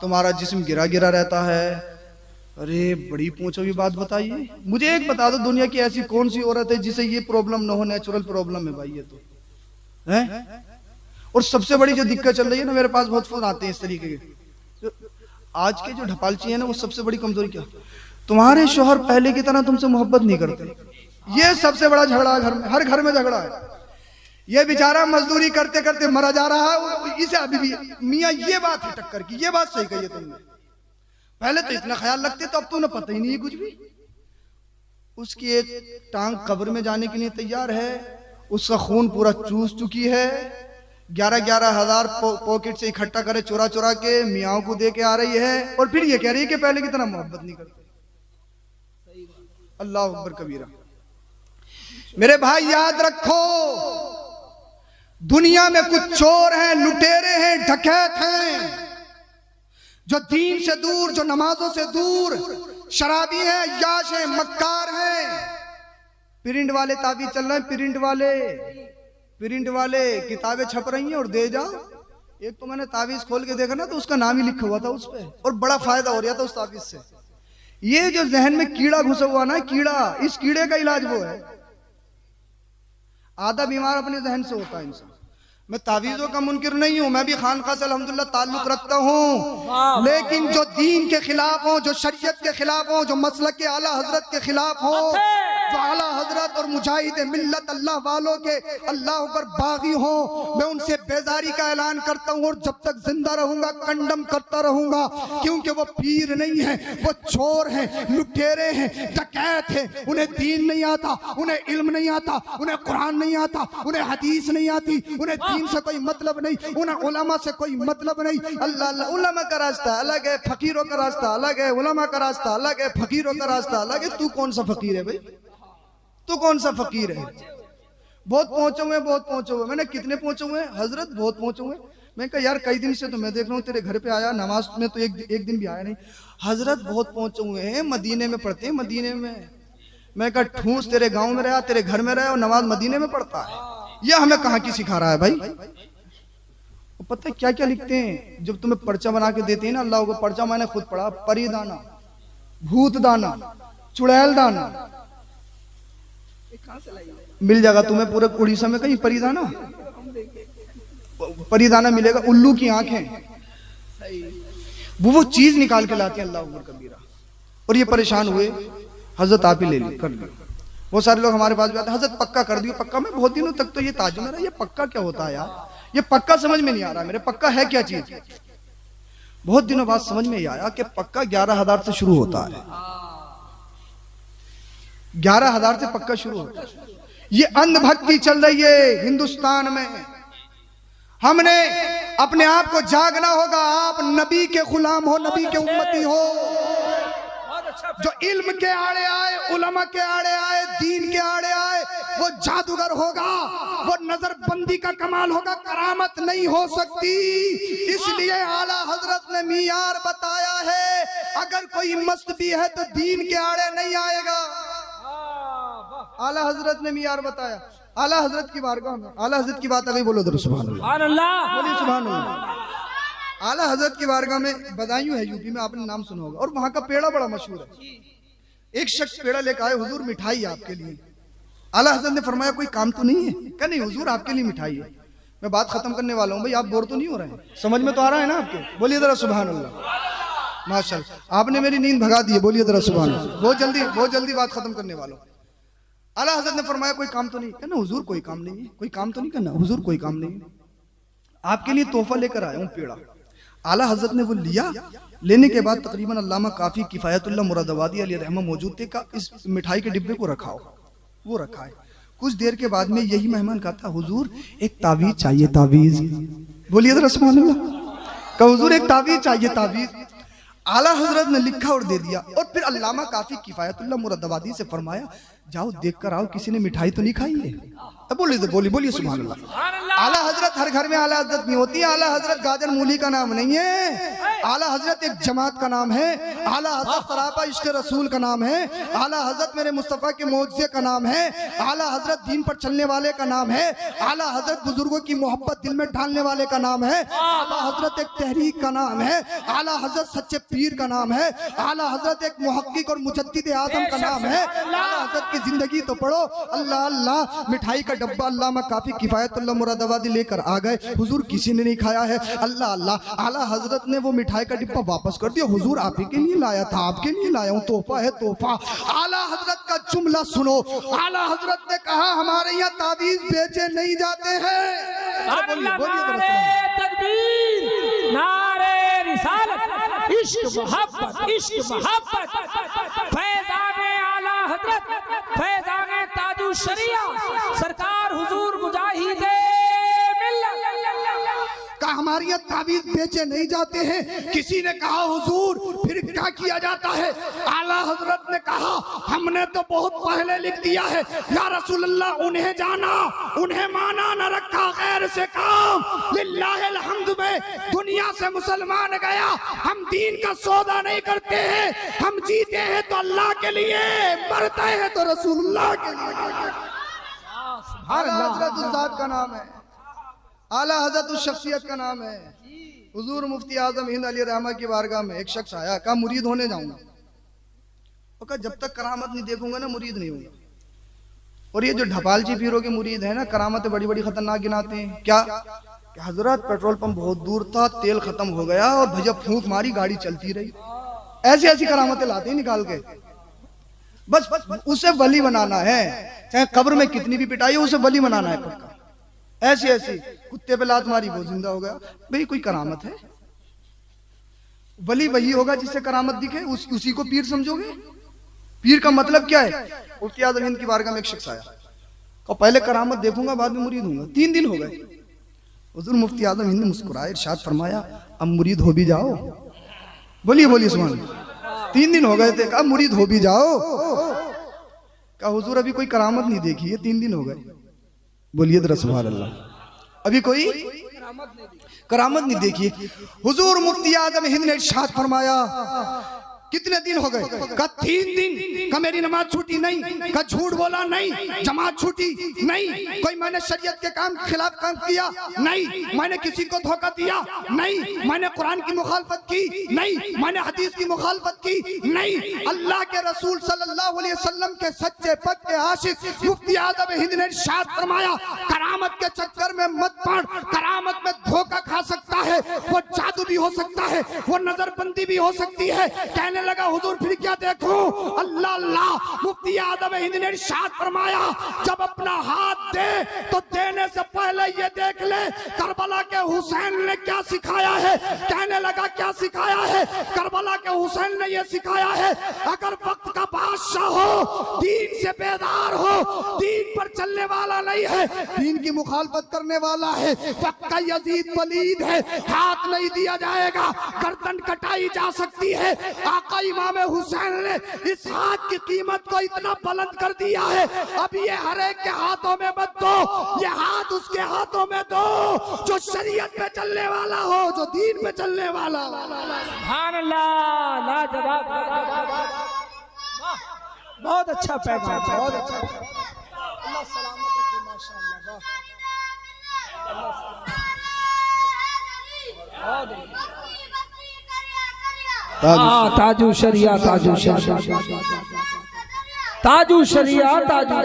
तुम्हारा जिस्म गिरा गिरा रहता है। अरे बड़ी पूछो भी बात बताइए, मुझे एक बता दो, दुनिया की ऐसी कौन सी औरत है जिसे ये प्रॉब्लम ना हो? नेचुरल प्रॉब्लम है भाई ये तो है। और सबसे बड़ी जो दिक्कत चल रही है ना, मेरे पास बहुत फोन आते हैं इस तरीके के, आज के जो ढपालची है ना, वो सबसे बड़ी कमजोरी क्या, तुम्हारे शोहर पहले की तरह तुमसे मोहब्बत नहीं करते। ये सबसे बड़ा झगड़ा है घर में, हर घर में झगड़ा है। ये बेचारा मजदूरी करते करते मरा जा रहा है, इसे अभी भी मियाँ ये बात है टक्कर की, ये बात सही कही है तुमने, पहले तो इतना ख्याल रखते तो अब तो ना पता ही नहीं है कुछ भी। उसकी एक टांग कब्र में जाने के लिए तैयार है, उसका खून पूरा चूस चुकी है, 11-11 हजार पॉकेट से इकट्ठा करे चुरा चुरा के मियाँ को दे के आ रही है, और फिर ये कह रही है कि पहले की तरह मोहब्बत नहीं करते। अल्लाह अकबर कबीरा। मेरे भाई याद रखो, दुनिया में कुछ चोर हैं, लुटेरे हैं, डकैत हैं, जो दीन से दूर, जो नमाजों से दूर, शराबी हैं, याश हैं, मक्कार हैं। प्रिंट वाले ताबीज चल रहे हैं, प्रिंट वाले किताबें छप रही हैं और दे जाओ। एक तो मैंने ताबीज खोल के देखा ना, तो उसका नाम ही लिखा हुआ था उस पे, और बड़ा फायदा हो रहा था उस ताबीज से। ये जो जहन में कीड़ा घुसा हुआ ना, कीड़ा, इस कीड़े का इलाज वो है। आधा बीमार अपने जहन से होता है इंसान। मैं तावीज़ों का मुनकिर नहीं हूं, मैं भी खानका से अल्हम्दुलिल्लाह ताल्लुक रखता हूं, लेकिन जो दीन के खिलाफ हो, जो शरीयत के खिलाफ हो, जो मसलक के आला हजरत के खिलाफ हो, जो आला हजरत और मुजाहिद मिल्लत अल्लाह वालों के अल्लाह पर बागी हो, मैं उनसे बेजारी का ऐलान करता हूं, और जब तक जिंदा रहूंगा कंडम करता रहूंगा, क्योंकि वो पीर नहीं है, वो चोर है, लुटेरे हैं, डकैत है। उन्हें दीन नहीं आता, उन्हें इल्म नहीं आता, उन्हें कुरान नहीं आता, उन्हें हदीस नहीं आती, उन्हें दीन से कोई मतलब नहीं, उन्हें उलमा से कोई मतलब नहीं। अल्लाह अल्लाह, उलमा का रास्ता अलग है, फकीरों का रास्ता अलग है, उलमा का रास्ता अलग है, फकीरों का रास्ता अलग है। तू कौन सा फकीर है भाई? तू कौन सा फकीर है? बहुत पहुंचे हुए, मैंने कितने पहुंचे हुए हैं हजरत, बहुत पहुंचे हुए। मैं कहा यार कई दिन से तो मैं देख रहा हूँ तेरे घर पे आया, नमाज में तो एक दिन भी आया नहीं। हजरत बहुत पहुंचे हुए हैं, मदीने में पढ़ते हैं, मदीने में। मैं कहा ठूस तेरे गांव में रहा, तेरे घर में रहा, और नमाज मदीने में पढ़ता है। यह हमें कहाँ की सिखा रहा है भाई? वो पता है क्या क्या लिखते हैं जब तुम्हें पर्चा बना के देते हैं ना, अल्लाह को पर्चा मैंने खुद पढ़ा, परिदाना, भूत दाना, चुड़ैल दाना, मिल जाएगा तुम्हें पूरे उड़ीसा में कहीं परिदाना मिलेगा। उल्लू की आंखें, वो चीज निकाल के लाते हैं अल्लाह अकबर कबीरा। और ये परेशान हुए, हजरत आप ही ले ली, कर ली। बहुत सारे लोग हमारे पास भी आते हैं, हजरत पक्का कर दियो। पक्का में बहुत दिनों तक तो ये ताजुब में रहा, ये पक्का क्या होता है यार? ये पक्का समझ में नहीं आ रहा मेरे, पक्का है क्या चीज? बहुत दिनों बाद समझ में आया कि पक्का 11,000 से शुरू होता है। 11,000 से पक्का शुरू होता है। ये अंधभक्ति चल रही है हिंदुस्तान में। हमने अपने आप को जागना होगा। आप नबी के गुलाम हो, नबी के उम्मती हो। जो इल्म के आड़े आए, उलमा के आड़े आए, दीन के आड़े आए, वो जादूगर होगा, वो नजरबंदी का कमाल होगा, करामत नहीं हो सकती। इसलिए आला हजरत ने मियार बताया है, अगर कोई मस्त भी है तो दीन के आड़े नहीं आएगा। आला हजरत ने मियार बताया। आला हजरत की बारगाह में आला हजरत की बात आ गई, बोलो दरूद सुभान अल्लाह, बोलिए सुभान अल्लाह। आला हजरत की बारगाह में बदायूं है, यूपी में, आपने नाम सुना होगा, और वहां का पेड़ा बड़ा मशहूर है। एक शख्स पेड़ा लेकर आए, हुजूर मिठाई आपके लिए। आला हजरत ने फरमाया कोई काम तो नहीं है? क्या नहीं हुजूर आपके लिए मिठाई है। मैं बात खत्म करने वाला हूँ भाई, आप बोर तो नहीं हो रहे हैं? समझ में तो आ रहा है ना आपके? बोलिए जरा सुभान अल्लाह। माशाअल्लाह, आपने मेरी नींद भगा दी है, बोलिए जरा सुभान अल्लाह। बहुत जल्दी बात खत्म करने वाला हूँ। आला हजरत ने फरमाया कोई काम तो नहीं? कहना हुजूर कोई काम नहीं है। कोई काम तो नहीं करना हुजूर, कोई काम नहीं है। आपके लिए तोहफा लेकर आया हूँ, पेड़ा। आला हजरत ने वो लिया। लेने के बाद तकरीबन अल्लामा काफी किफायतुल्लाह मुरादाबादी अलैहि रहमा मौजूद थे। का इस मिठाई के डिब्बे को रखाओ। वो रखा है। कुछ देर के बाद में यही मेहमान कहा था हुजूर एक तावीज चाहिए, तावीज। बोलिए जरा सुभान अल्लाह। का हुजूर एक तावीज चाहिए, तावीज। आला हजरत ने लिखा और दे दिया। और फिर अल्लामा काफी किफायतुल्लाह मुरादाबादी से फरमाया जाओ देख कर आओ, किसी ने मिठाई तो नहीं खाई है? बोलिए सुभान अल्लाह। आला हजरत हर घर में आला हजरत नहीं होती। आला हजरत गाजर मूली का नाम नहीं है। आला हजरत एक जमात का नाम है। आला हजरत सरापा इश्क रसूल का नाम है। आला हजरत मेरे मुस्तफ़ा के मोज़े का नाम है। आला हजरत दीन पर चलने वाले का नाम है। आला हजरत बुजुर्गों की मोहब्बत दिल में डालने वाले का नाम है। आला हजरत एक तहरीक का नाम है। आला हजरत सच्चे पीर का नाम है। आला हजरत एक मुहक्किक और मुजद्दिद आज़म का नाम है। आला हजरत की जिंदगी तो पढ़ो। अल्लाह अल्लाह, मिठाई का डब्बा अल्लामा काफी किफायतुल्लाह मुरादाबादी लेकर आ गए। हुजूर किसी ने नहीं खाया है। अल्लाह अल्लाह, आला हजरत ने वो मिठाई का डिब्बा वापस कर दिया। हुजूर आप ही के लिए लाया था, आपके लिए लाया हूँ, तोहफा है तोहफा। आला हजरत का जुमला सुनो। आला हजरत ने कहा हमारे यहाँ तावीज बेचे नहीं जाते हैं।
तकबीर, नारे रिसालत, इश्क मोहब्बत, फैज़ाने आला हजरत, फैज़ाने ताजु शरिया सरकार हुजूर मुजाहिदे
का हमारे यहाँ तावीज बेचे नहीं जाते हैं। किसी ने कहा हुजूर फिर क्या किया जाता है? आला हजरत ने कहा हमने तो बहुत पहले लिख दिया है या रसूल अल्लाह, उन्हें जाना उन्हें माना, न रखा गैर से काम। लिल्लाहिल हम्द में दुनिया से मुसलमान गया। हम दीन का सौदा नहीं करते हैं। हम जीते हैं तो अल्लाह के लिए, मरते हैं तो रसूलुल्लाह के लिए।
आला हजरत उस जात का नाम है। आला हजरत उस शख्सियत का नाम है। हुजूर मुफ्ती आजम हिंद अली रहमा की बारगाह में एक शख्स आया, कहा मुरीद होने जाऊंगा। वो कहा जब तक करामत नहीं देखूंगा ना मुरीद नहीं होगा। और ये जो ढपालची पीरों के मुरीद है ना, करामतें बड़ी बड़ी खतरनाक गिनाते हैं। क्या कि हजरत पेट्रोल पंप बहुत दूर था, तेल खत्म हो गया और भैया फूंक मारी, गाड़ी चलती रही। ऐसी ऐसी करामतें लाते हैं निकाल के। बस उसे वली बनाना है, चाहे कब्र में कितनी भी पिटाई हो, उसे वली बनाना है पक्का। ऐसी ऐसी कुत्ते पे लात मारी वो जिंदा हो गया। भाई कोई करामत है? वली वही होगा जिससे करामत दिखे, उसी को पीर समझोगे? पीर का मतलब क्या है? मुफ्ती आजम हिंद की बारगाह में एक शख्स आया और पहले करामत देखूंगा बाद में मुरीद हूंगा। 3 दिन हो गए। हुजूर मुफ्ती आजम हिंद ने मुस्कुराए, इरशाद फरमाया अब मुरीद हो भी जाओ। बोलिए सुभान। 3 दिन हो गए थे, कहा मुरीद हो भी जाओ। कहा हुजूर अभी कोई करामत नहीं देखी है, 3 दिन हो गए। बोलिए जरा सुभान अल्लाह, अभी कोई करामत नहीं देखी। हुजूर मुफ्ती आजम हिंद ने इरशाद फरमाया कितने दिन हो गए? का 3 दिन। का मेरी नमाज छूटी नहीं, का झूठ बोला नहीं, जमात छूटी नहीं, कोई मैंने शरीयत के काम के खिलाफ काम किया नहीं, मैंने किसी को धोखा दिया नहीं, मैंने कुरान की मुखालफत की नहीं, मैंने हदीस की मुखालफत की नहीं। अल्लाह के रसूल सल्लल्लाहु अलैहि वसल्लम के सच्चे पक्के आशिक मुफ्ती आजम हिंद ने इरशाद फरमाया करामत के चक्कर में मत पड़। करामत में धोखा खा सकता है, वो जादू भी हो सकता है, वो नजरबंदी भी हो सकती है। कहने लगा हुजूर फिर क्या देखूं? अल्लाह अल्लाह, मुफ्ती आजम हिंद ने इरशाद फरमाया जब अपना हाथ दे तो देने से पहले ये देख ले करबला के हुसैन ने क्या सिखाया है। कहने लगा क्या सिखाया है? करबला के हुसैन ने ये सिखाया है अगर वक्त का बादशाह हो, दीन से बेदार हो, दीन पर चलने वाला नहीं है, दीन की मुखालफत करने वाला है, वक्त का यजीद वलीद है, हाथ नहीं दिया जाएगा, गर्दन कटाई जा सकती है। आका इमाम हुसैन ने इस हाथ की कीमत को इतना बुलंद कर दिया है, अब ये हर एक के हाथों में मत दो, ये हाथ उसके हाथों में दो जो शरीयत पे चलने वाला हो, जो दीन पे चलने वाला हो।
सुभान अल्लाह, लाजवाब, बहुत अच्छा पैगाम, बहुत अच्छा।
अल्लाह सलामत रखे, माशाअल्लाह।
ताजु शरिया, ताजु शरिया, ताजु शरिया, ताजु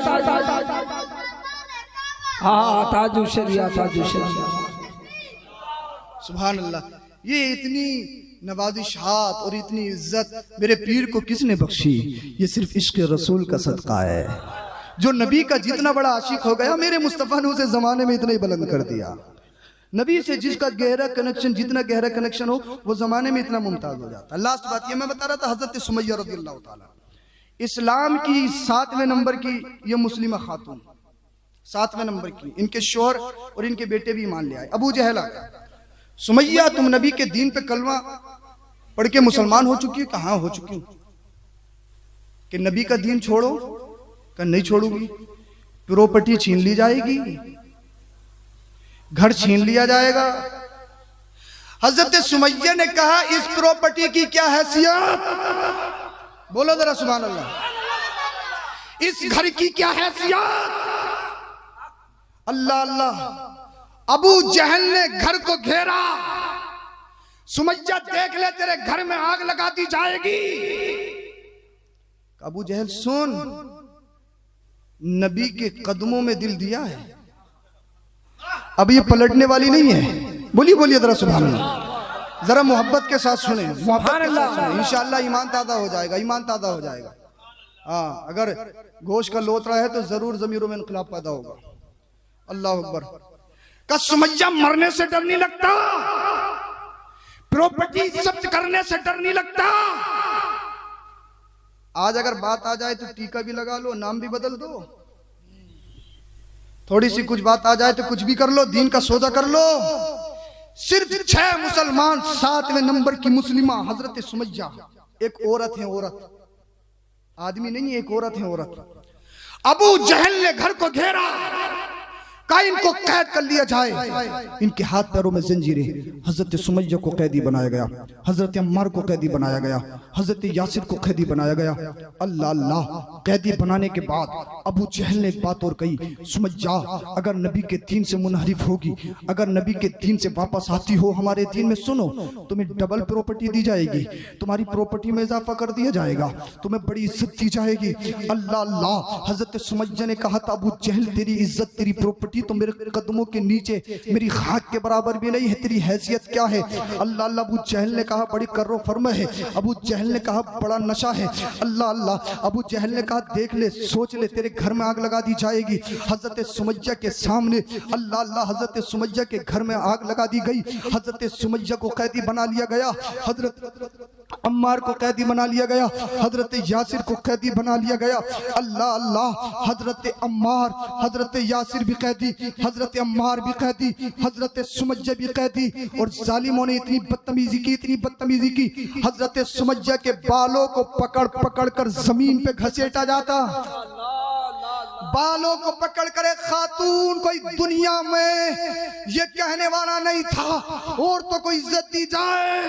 ताजु शरिया, ताजु शरिया।
सुभान अल्लाह। ये इतनी नवाजिशात और इतनी इज्जत मेरे पीर को किसने बख्शी? ये सिर्फ इश्क रसूल का सदका है। जो नबी का जितना बड़ा आशिक हो गया, मेरे मुस्तफ़ा ने उसे जमाने में इतना ही बुलंद कर दिया। नबी से जिसका गहरा कनेक्शन, जितना गहरा कनेक्शन हो, वो जमाने में इतना मुमताज हो जाता है। लास्ट बात ये मैं बता रहा था, हजरत सुमैया रज़ियल्लाहु ताला इस्लाम की 7वें नंबर की ये मुस्लिमा खातून, 7वें नंबर की, इनके शोहर और इनके बेटे भी ईमान ले आए। अबू जहल आ गया, सुमैया तुम नबी के दीन पे कलमा पढ़ के मुसलमान हो चुकी है? कहाँ हो चुकी हूँ। कि नबी का दीन छोड़ो? कहा नहीं छोड़ूंगी, प्रॉपर्टी छीन ली जाएगी, घर छीन लिया जाएगा। हजरत सुमैया ने कहा इस प्रॉपर्टी की क्या हैसियत, बोलो जरा सुभान अल्लाह,
इस घर की क्या हैसियत।
अल्लाह अल्लाह।
अबू जहल ने घर को घेरा, सुमैया देख ले तेरे घर में आग लगा दी जाएगी।
अबू जहल सुन, नबी के कदमों में दिल दिया है, अब ये पलटने वाली नहीं है। बोलिए बोलिए जरा सुभान अल्लाह, जरा मोहब्बत के साथ सुने, मोहब्बत के साथ सुने, इंशाअल्लाह ईमान ताज़ा हो जाएगा, ईमान ताज़ा हो जाएगा। हाँ, अगर गोश्त का लोतरा है तो जरूर जमीरों में इंकलाब पैदा होगा। अल्लाह अकबर।
का सुमैया मरने से डर नहीं लगता, प्रॉपर्टी जब्त करने से डर नहीं लगता।
आज अगर बात आ जाए तो टीका भी लगा लो, नाम भी बदल दो, थोड़ी सी कुछ बात आ जाए तो कुछ भी कर लो, दीन का सौदा कर लो। सिर्फ 6 मुसलमान, 7वें नंबर की मुस्लिमा हजरत सुमैया, एक औरत है, औरत, आदमी नहीं, एक औरत है, औरत।
अबू जहल ने घर को घेरा, कहा इनको कैद कर लिया जाए।
इनके हाथ पैरों में जंजीरें, हजरत सुमैया को कैदी बनाया गया, हजरत अम्मार को कैदी बनाया गया, हजरत यासिर को कैदी बनाया गया। अल्लाह अल्लाह। कैदी बनाने के बाद अबू जहल ने एक बात और कही, सुमैया अगर नबी के दीन से मुनहरिफ होगी, अगर नबी के दीन से वापस आती हो हमारे दीन में, सुनो तुम्हें डबल प्रॉपर्टी दी जाएगी, तुम्हारी प्रॉपर्टी में इजाफा कर दिया जाएगा, तुम्हें बड़ी इज्जत दी जाएगी। अल्लाह अल्लाह। हजरत सुमैया ने कहा था अबू जहल तेरी इज्जत, तेरी प्रॉपर्टी तो मेरे कदमों के नीचे मेरी खाक के बराबर भी नहीं है, तेरी हैसियत क्या है। अल्लाह अल्लाह। अबू जहल ने कहा बड़ी कर्रो फर्म है, अबू जहल ने कहा बड़ा नशा है। अल्लाह अल्लाह। अबू जहल ने कहा देख ले, सोच ले, तेरे घर में आग लगा दी जाएगी। हजरत सुमैया के सामने, अल्लाह अल्लाह, हजरत सुमैया के घर में आग लगा दी गई। हजरत सुमैया को कैदी बना लिया गया, हजरत अम्मार को कैदी बना लिया गया, हजरत यासिर को कैदी बना लिया गया। अल्लाह अल्लाह। हजरत अम्मार, हजरत यासिर भी कैदी, हजरत अम्मार भी कैदी, हजरत सुमैया भी कैदी। और जालिमों ने इतनी बदतमीजी की, इतनी बदतमीजी की, हजरत सुमैया के बालों को पकड़ पकड़ कर जमीन पे घसीटा जाता, बालों को पकड़ कर। एक खातून कोई दुनिया में ये कहने वाला नहीं था औरतों को इज्जत दी जाए।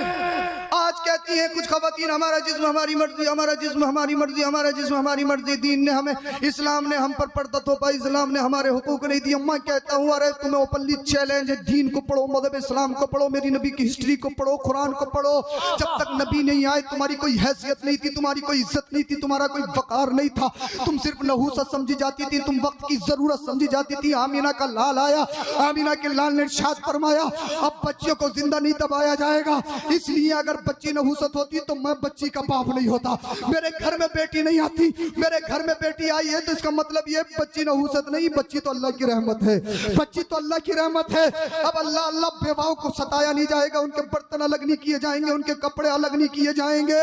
आज कहती हैं कुछ खवातीन हमारा जिस्म हमारी मर्जी, हमारा जिस्म हमारी मर्जी, हमारा जिस्म हमारी मर्जी। दीन ने हमें, इस्लाम ने हम पर पर्दा थोपा, इस्लाम ने हमारे हुकूक नहीं दिए। मैं कहता हूँ अरे तुम्हें ओपनली चैलेंज है, दीन को पढ़ो, मज़हब इस्लाम को पढ़ो, मेरी नबी की हिस्ट्री को पढ़ो, कुरान को पढ़ो। जब तक नबी नहीं आए तुम्हारी कोई हैसियत नहीं थी, तुम्हारी कोई इज्जत नहीं थी, तुम्हारा कोई वकार नहीं था, तुम सिर्फ नहूसत समझी जाती थी, तुम वक्त की जरूरत समझी जाती थी। आमीना का लाल आया, आमीना के लाल ने इरशाद फरमाया अब बच्चियों को जिंदा नहीं दबाया जाएगा, इसलिए अगर बच्ची नहूसत होती तो मैं बच्ची का बाप नहीं होता। मेरे घर में बेटी नहीं आती, मेरे घर में बेटी आई है तो इसका मतलब ये बच्ची नहूसत नहीं, बच्ची तो अल्लाह की रहमत है, बच्ची तो अल्लाह की रहमत है। अब अल्लाह अल्लाह, बेवाओं को सताया नहीं जाएगा, उनके बर्तन अलग नहीं किए जाएंगे, उनके कपड़े अलग नहीं किए जाएंगे।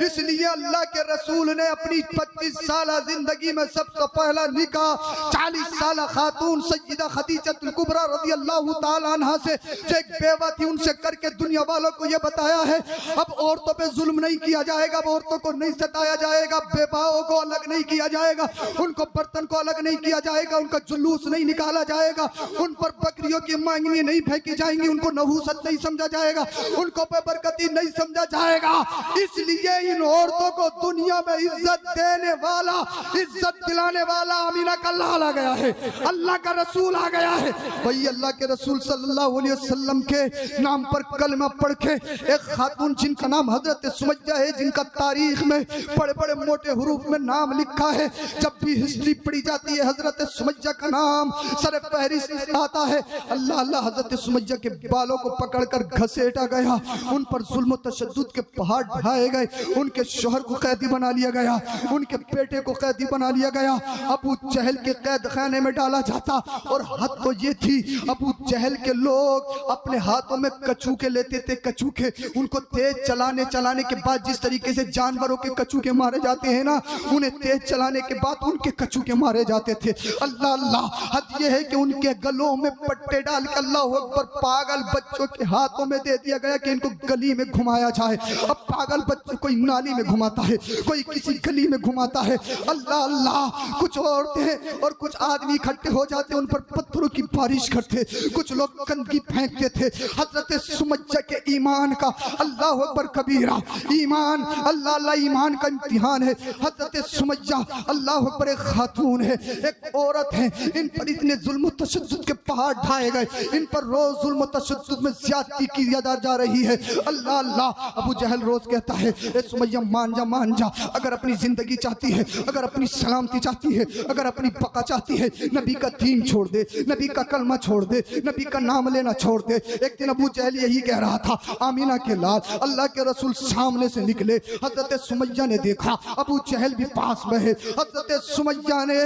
इसलिए अल्लाह के रसूल ने अपनी 25 साल जिंदगी में सबसे पहला निकाह 40 साल खातून सैयदा खदीजतुल कुबरा रज़ियल्लाहु ताला अन्हा से, जो एक बेवा थी, उनसे करके दुनिया वालों को यह बताया है अब औरतों पे जुल्म नहीं किया जाएगा, अब औरतों को नहीं सताया जाएगा, बेवाओं को अलग नहीं किया जाएगा, उनको बर्तन को अलग नहीं किया जाएगा, उनका जुलूस नहीं निकाला जाएगा, उन पर बकरियों की मांगनी नहीं फेंकी जाएंगी, उनको नहूसत नहीं समझा जाएगा, उनको बेबरकती नहीं समझा जाएगा। इसलिए इन औरतों को दुनिया में इज्जत देने वाला, इज्जत दिलाने वाला आमीना का लाल आ गया है, अल्लाह का रसूल आ गया है। भाई अल्लाह के रसूल सल्लल्लाहु अलैहि वसल्लम के नाम पर कलमा पढ़ के एक खातून जिनका नाम हजरत सुमैया है, जिनका तारीख में बड़े बड़े मोटे हरूफ में नाम लिखा है, जब भी हिस्ट्री पढ़ी जाती है हजरत सुमैया का नाम सर फहरिस्त आता है। अल्लाह अल्लाह। हजरत सुमैया के बालों को पकड़कर घसीटा गया, उन पर जुल्म तशद्दुद के पहाड़ ढाए गए, उनके शोहर को कैदी बना लिया गया, उनके बेटे को कैदी बना लिया गया, अबू जहल के कैद खाने में डाला जाता। और हद तो ये थी, अबू जहल के लोग अपने हाथों में कचूके लेते थे, कचूके उनको तेज चला
लगाने चलाने के बाद जिस तरीके से जानवरों के कचूके मारे जाते हैं ना, उन्हें तेज चलाने के बाद उनके कचूके मारे जाते थे। अल्लाह अल्लाह, हद ये है कि उनके गलों में पट्टे डाल के अल्लाह अकबर पागल बच्चों के हाथों में दे दिया गया कि इनको गली में घुमाया जाए। अब पागल बच्चे कोई नाली में घुमाता है, कोई किसी गली में घुमाता है। अल्लाह अल्लाह, कुछ औरतें और कुछ आदमी इकट्ठे हो जाते, उन पर पत्थरों की बारिश करते, कुछ लोग गंदगी फेंकते थे। हजरत सुमैया के ईमान का, अल्लाह अकबर कबीरा, ईमान अल्लाह अल्लाह, ईमान का इम्तिहान है। हजरत सुमैया अल्लाह अकबर एक खातून है, एक औरत है। इन पर इतने जुल्म तशद्दुद के पहाड़ ढाए गए, इन पर रोज जुल्म तशद्दुद में ज्यादती की जा रही है। अल्लाह अल्लाह, अबू जहल रोज कहता है, ए सुमैया मान जा, अगर अपनी जिंदगी चाहती है, अगर अपनी सलामती चाहती है, अगर अपनी बका चाहती है, नबी का दीन छोड़ दे, नबी का कलमा छोड़ दे, नबी का नाम लेना छोड़ दे। एक दिन अबू जहल यही कह रहा था, आमीना के लाल अल्लाह के रसूल सामने से निकले। हजरत सुमैया ने देखा अबू जहल भी पास में है। हजरत सुमैया ने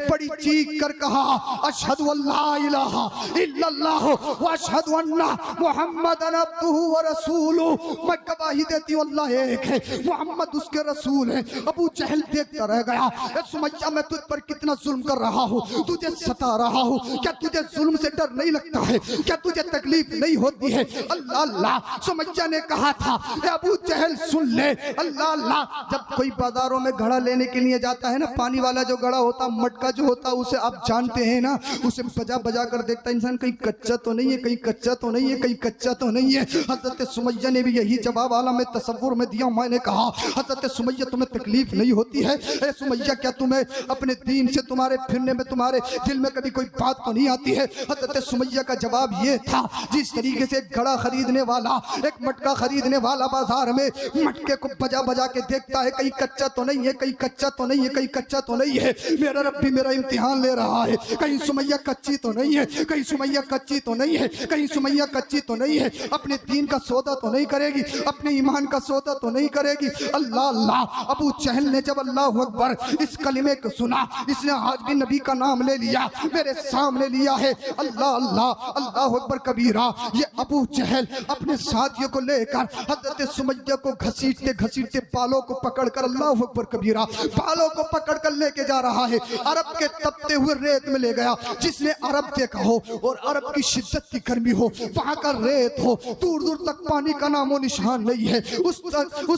बड़ी चीख कर कहा, अशहदु अल्ला इलाहा इल्लल्लाह व अशहदु अन्ना मुहम्मदन अब्दुहु व रसूलुहु, मैं गवाही देती हूं अल्लाह एक है, मोहम्मद उसके रसूल है। अबू जहल देखता रह गया। सुमैया, मैं तुझ पर कितना जुल्म कर रहा हूँ, तुझे सता रहा हूँ, क्या तुझे जुल्म से डर नहीं लगता है? क्या तुझे तकलीफ नहीं होती है? अल्लाह अल्लाह, सुमैया ने कहा था, अबू जहल सुन ले। अल्लाह अल्लाह, जब कोई बाजारों में घड़ा लेने के लिए जाता है ना, पानी वाला जो घड़ा होता, मटका जो होता, उसे आप जानते हैं ना, उसे बजा बजा कर देखता इंसान, कहीं कच्चा तो नहीं है, कहीं कच्चा तो नहीं है, कहीं कच्चा तो नहीं है। हजरत सुमैया ने भी यही जवाब आलम में तसव्वुर में दिया। मैंने कहा, हजरत सुमैया, तुम्हें तकलीफ नहीं होती है? ए सुमैया, क्या तुम्हें अपने दीन से, तुम्हारे फिरने में, तुम्हारे दिल में कभी कोई बात तो नहीं आती है? हजरत सुमैया का जवाब ये था, जिस तरीके से एक घड़ा खरीदने वाला, एक मटका खरीदने वाला बाजार में मटके को बजा बजा के देखता है, कहीं कच्चा तो नहीं है, कहीं कच्चा तो नहीं है, कहीं कच्चा तो नहीं है, मेरा रब भी मेरा इम्तिहान ले रहा है, कहीं सुमैया कच्ची तो नहीं है, कहीं सुमैया कच्ची तो नहीं है, कहीं सुमैया कच्ची तो नहीं है, अपने दीन का सौदा तो नहीं करेगी, अपने ईमान का सौदा तो नहीं करेगी। अल्लाह अल्लाह, अबू जहल ने जब अल्लाह अकबर इस कलिमे को सुना, इसने आज भी नबी का नाम ले लिया, मेरे सामने लिया है। अल्लाह अल्लाह, अल्लाह अकबर कबीरा। ये अबू जहल अपने साथियों को लेकर हजरत सुमैया को घसीटते घसीटते बालों को पकड़कर, अल्लाह अकबर कबीरा, बालों को पकड़कर लेके जा रहा है। अरब के तपते हुए रेत में ले गया। जिसने अरब देखा हो और अरब की शिद्दत की गर्मी हो, वहां का रेत हो, दूर दूर तक पानी का नामो निशान नहीं है, उस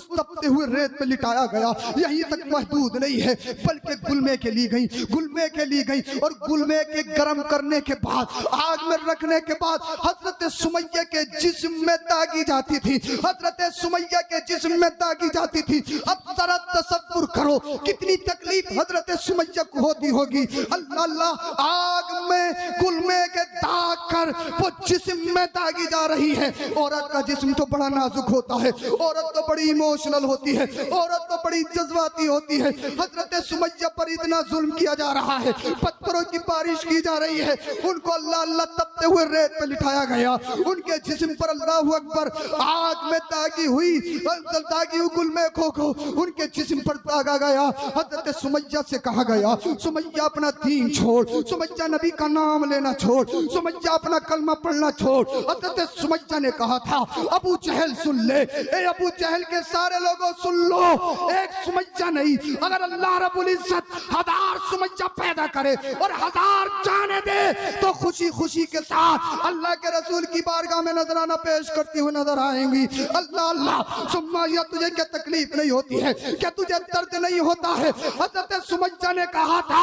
तपते हुए रेत में लिटाया गया। यहीं तक महदूद नहीं है, बल्कि गुलमे के ली गई, गुलमे के ली गई, और गुलमे के गर्म करने के बाद, आग में रखने के बाद हजरत सुमैया के जिस्म में दागी जाती थी, हजरत सुमैया के जिस्म में दागी जाती थी। अब जरा तसव्वुर करो कितनी तकलीफ हजरत सुमैया को होती होगी। अल्लाह अल्लाह, आग में गुलमे के दाग कर वो जिस्म में दागी जा रही है। औरत का जिस्म तो बड़ा नाजुक होता है, औरत तो बड़ी इमोशनल होती है, औरत तो बड़ी जज्बाती होती है। हजरत सुमैया पर इतना जुल्म किया जा रहा है, पत्थरों की बारिश की जा रही है, उनको अल्लाह अल्लाह तपते हुए रेत पे लिटाया गया। उनके जिस्म पर अल्लाह अकबर आग में दागी हुई गुलमे को उनके जिस्म पर दागा गया। हजरत सुमैया से कहा गया, सुमैया अपना दीन छोड़, सुमैया नबी का नाम लेना छोड़, सुमैया अपना कलमा पढ़ना छोड़। हजरत सुमैया ने कहा था, अबू जहल सुन ले, ए अबू जहल के सारे लोगों सुन लो, एक सुमैया नहीं, अगर अल्लाह रब्बुल इज्जत 1000 सुमैया पैदा करे और 1000 जाने दे, तो खुशी खुशी के साथ अल्लाह के रसूल की बारगाह में नजराना पेश करती हुई नजर आएंगी। अल्लाह अल्लाह, सुमैया तुझे क्या तकलीफ नहीं होती है? क्या तुझे दर्द नहीं होता है? हजरत सुमैया ने कहा था,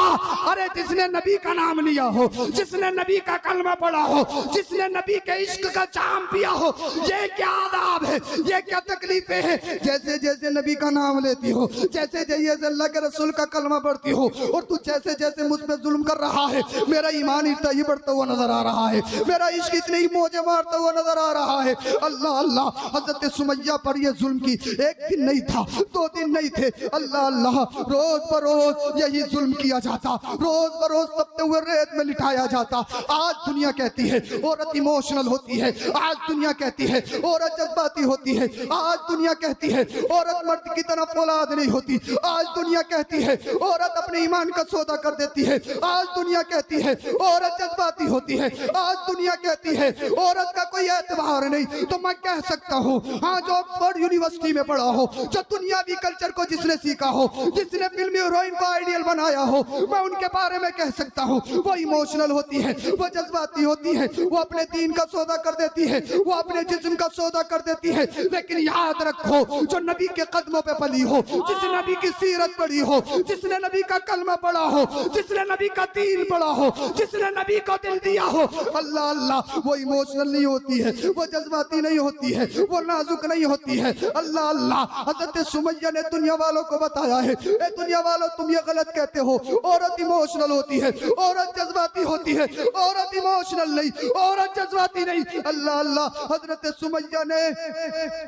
अरे जिसने नबी का नाम लिया हो, जिसने नबी का कलमा पढ़ा हो, जिसने नबी के इश्क का जाम पिया हो, ये क्या आदाब है, ये क्या तकलीफें हैं? जैसे जैसे नबी का नाम लेती हो, जैसे जैसे अल्लाह के रसूल का कलमा पढ़ती हो, और तू जैसे जैसे मुझ पे जुल्म कर रहा है, मेरा ईमान इतना ही बढ़ता हुआ नजर आ रहा है, मेरा इश्क इतने ही मौजे मारता हुआ नजर आ रहा है। अल्लाह अल्लाह, हजरत सुमैया पर ये जुल्म की एक दिन नहीं था, 2 दिन नहीं थे, अल्लाह अल्लाह, रोज बरोज यही जुल्म किया जाता, रोज बरोज तपते हुए रेत में लिटाया जाता। आज दुनिया कहती है औरत इमोशनल होती है, आज दुनिया कहती है औरत जज्बाती होती है, आज दुनिया कहती है औरत मर्द की तरह फौलाद नहीं होती, आज दुनिया कहती है औरत अपने ईमान का सौदा कर देती है, आज दुनिया कहती है औरत जज्बाती होती है, आज दुनिया कहती है औरत का कोई एतबार नहीं। तो मैं कह सकता हूँ, हाँ, जो जो ऑक्सफोर्ड यूनिवर्सिटी में पढ़ा हो, जो दुनियावी कल्चर को जिसने सीखा हो, जिसने फिल्मी हीरोइन को आइडियल बनाया हो, मैं उनके बारे में कह सकता हूँ वो इमोशनल होती है, वो जज्बाती होती है, वो अपने दीन का सौदा कर देती है, वो अपने जिस्म का सौदा कर देती है। लेकिन याद रखो, जो नबी के कदमों पे पली हो, जिसने नबी की सीरत पढ़ी हो, जिसने नबी का कलमा पढ़ा हो, जिसने नबी का दीन पढ़ा हो, जिसने नबी को दिल दिया हो, अल्लाह अल्लाह, वो इमोशनल नहीं होती है, वो जज्बाती नहीं होती है, वो नाजुक नहीं होती है। अल्लाह अल्लाह, हजरत सुमैया ने दुनिया वालों को बताया है, ए दुनिया वालों तुम ये गलत कहते हो, औरत इमोशनल होती है, औरत जज्बाती होती है, औरत इमोशनल नहीं, औरत जज्बाती नहीं। अल्लाह अल्लाह, हजरत सुमैया ने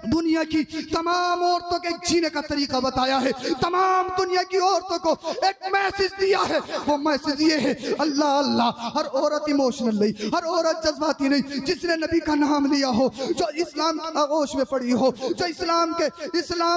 दुनिया की तमाम औरतों के जीने का तरीका बताया है, तमाम दुनिया की औरतों को एक मैसेज दिया है। वो मैसेज ये है, अल्लाह अल्लाह, हर औरत इमोशनल नहीं, हर औरत जज्बाती नहीं, जिसने नबी का नाम लिया हो, जो इस्लाम की आगोश में पड़ी हो, जो इस्लाम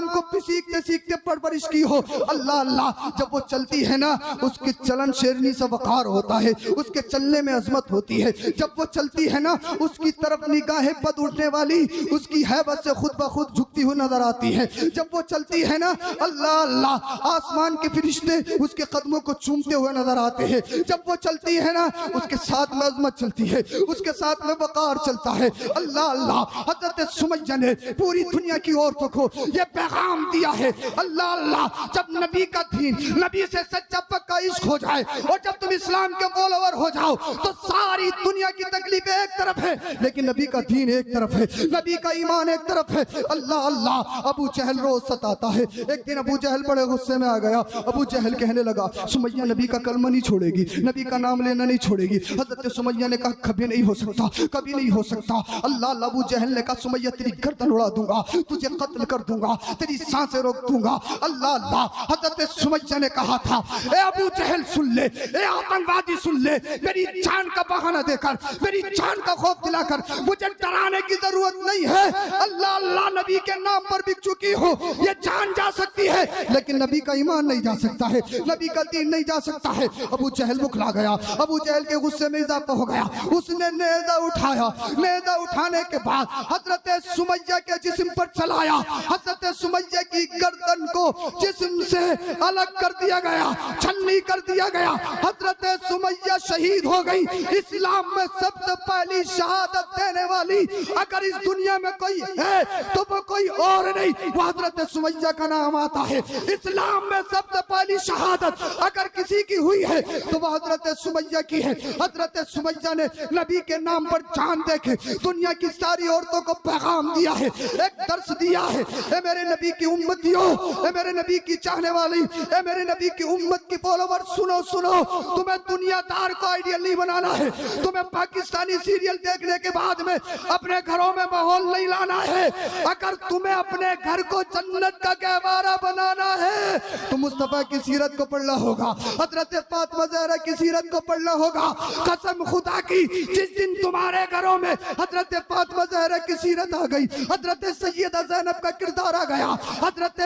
को सीखते सीखते परवरिश की हो, अल्लाह अल्लाह, जब वो चलती है ना, उसके चलन शेरनी सा वकार होता है, उसके चलने में अजमत होती है। जब वो चलती है ना, उसकी तरफ निगाहें बद उठने वाली उसकी हैबत से खुद ब खुद झुकती हुई नजर आती है। जब वो चलती है ना, अल्लाह अल्लाह, आसमान के फरिश्ते उसके कदमों को चूमते हुए नजर आते हैं। जब वो चलती है ना, उसके साथ में अजमत चलती है, उसके साथ में वकार चलता है। अल्लाह अल्लाह, हजरत सुमैया ने पूरी दुनिया की औरतों को ये पैगाम दिया है। अल्लाह अल्लाह, जब नबी का दीन, नबी से सच्चा पक्का इश्क हो जाए और जब तुम इस्लाम के फॉलोवर हो जाओ तो सारी दुनिया की तकलीफें एक तरफ है, लेकिन नबी का दीन एक तरफ है, नबी का ईमान एक तरफ है। अल्लाह अल्लाह, अबू जहल रोज सताता है। एक दिन अबू जहल बड़े गुस्से में आ गया। अबू जहल कहने लगा, सुमैया नबी का कलमा नहीं छोड़ेगी, नबी का नाम लेना नहीं छोड़ेगी। हजरत सुमैया ने कहा, कभी नहीं हो सकता, कभी नहीं हो सकता। अल्लाह अल्लाह, अबू जहल ने कहा, सुमैया तेरी गर्दन उड़ा दूंगा, तुझे कत्ल कर दूंगा, तेरी सांसें रोक दूंगा। अल्लाह अल्लाह, हजरत सुमैया ने कहा था, ए अबू जहल सुन ले, ए आतंकवादी सुन ले, मेरी जान का बहाना देकर, मेरी जान का खौफ दिलाकर मुझे डराने की जरूरत नहीं है। अल्लाह अल्लाह, नबी के नाम पर बिक चुकी हो, ये जान जा सकती है लेकिन नबी का ईमान नहीं जा सकता है, नबी का दीन नहीं जा सकता है। अबू जहल बुखला गया। अबू जहल के गुस्से में इजाफा हो गया। उसने नेजा उठाया। नेजा उठाने के बाद हजरत सुमैया के जिस्म पर चलाया। हजरत सुमैया की गर्दन को जिस्म से अलग कर दिया गया, छलनी कर दिया गया। हजरत सुमैया शहीद हो गई। इस्लाम में सबसे पहली शहादत देने वाली अगर इस दुनिया में कोई है तो वो कोई और नहीं, वो हजरत सुमैया का नाम आता है। इस्लाम में सबसे पहली शहादत अगर किसी की हुई है तो वो हजरत सुमैया की है। हजरत सुमैया ने नबी के नाम पर जान देके दुनिया की सारी औरतों को पैगाम दिया है, एक दर्श दिया है। ए मेरे नबी की उम्मतियों, ए मेरे नबी की चाहने वाली, ए मेरे नबी की उम्मत की फॉलोवर, सुनो सुनो, तुम्हें दुनियादार को आइडियल नहीं बनाना है, तुम्हें पाकिस्तानी सीरियल देखने के बाद में अपने घरों में माहौल नहीं लाना है। अगर तुम्हें अपने घर को जन्नत का गहवारा बनाना है तो मुस्तफा की सीरत को पढ़ना होगा, हजरत फातिमा ज़हरा की सीरत को पढ़ना होगा। कसम खुदा की, जिस दिन तुम्हारे घरों में हजरत फातिमा ज़हरा की सीरत आ गई, हजरत सैयदा ज़ैनब का किरदार आ गया, हजरत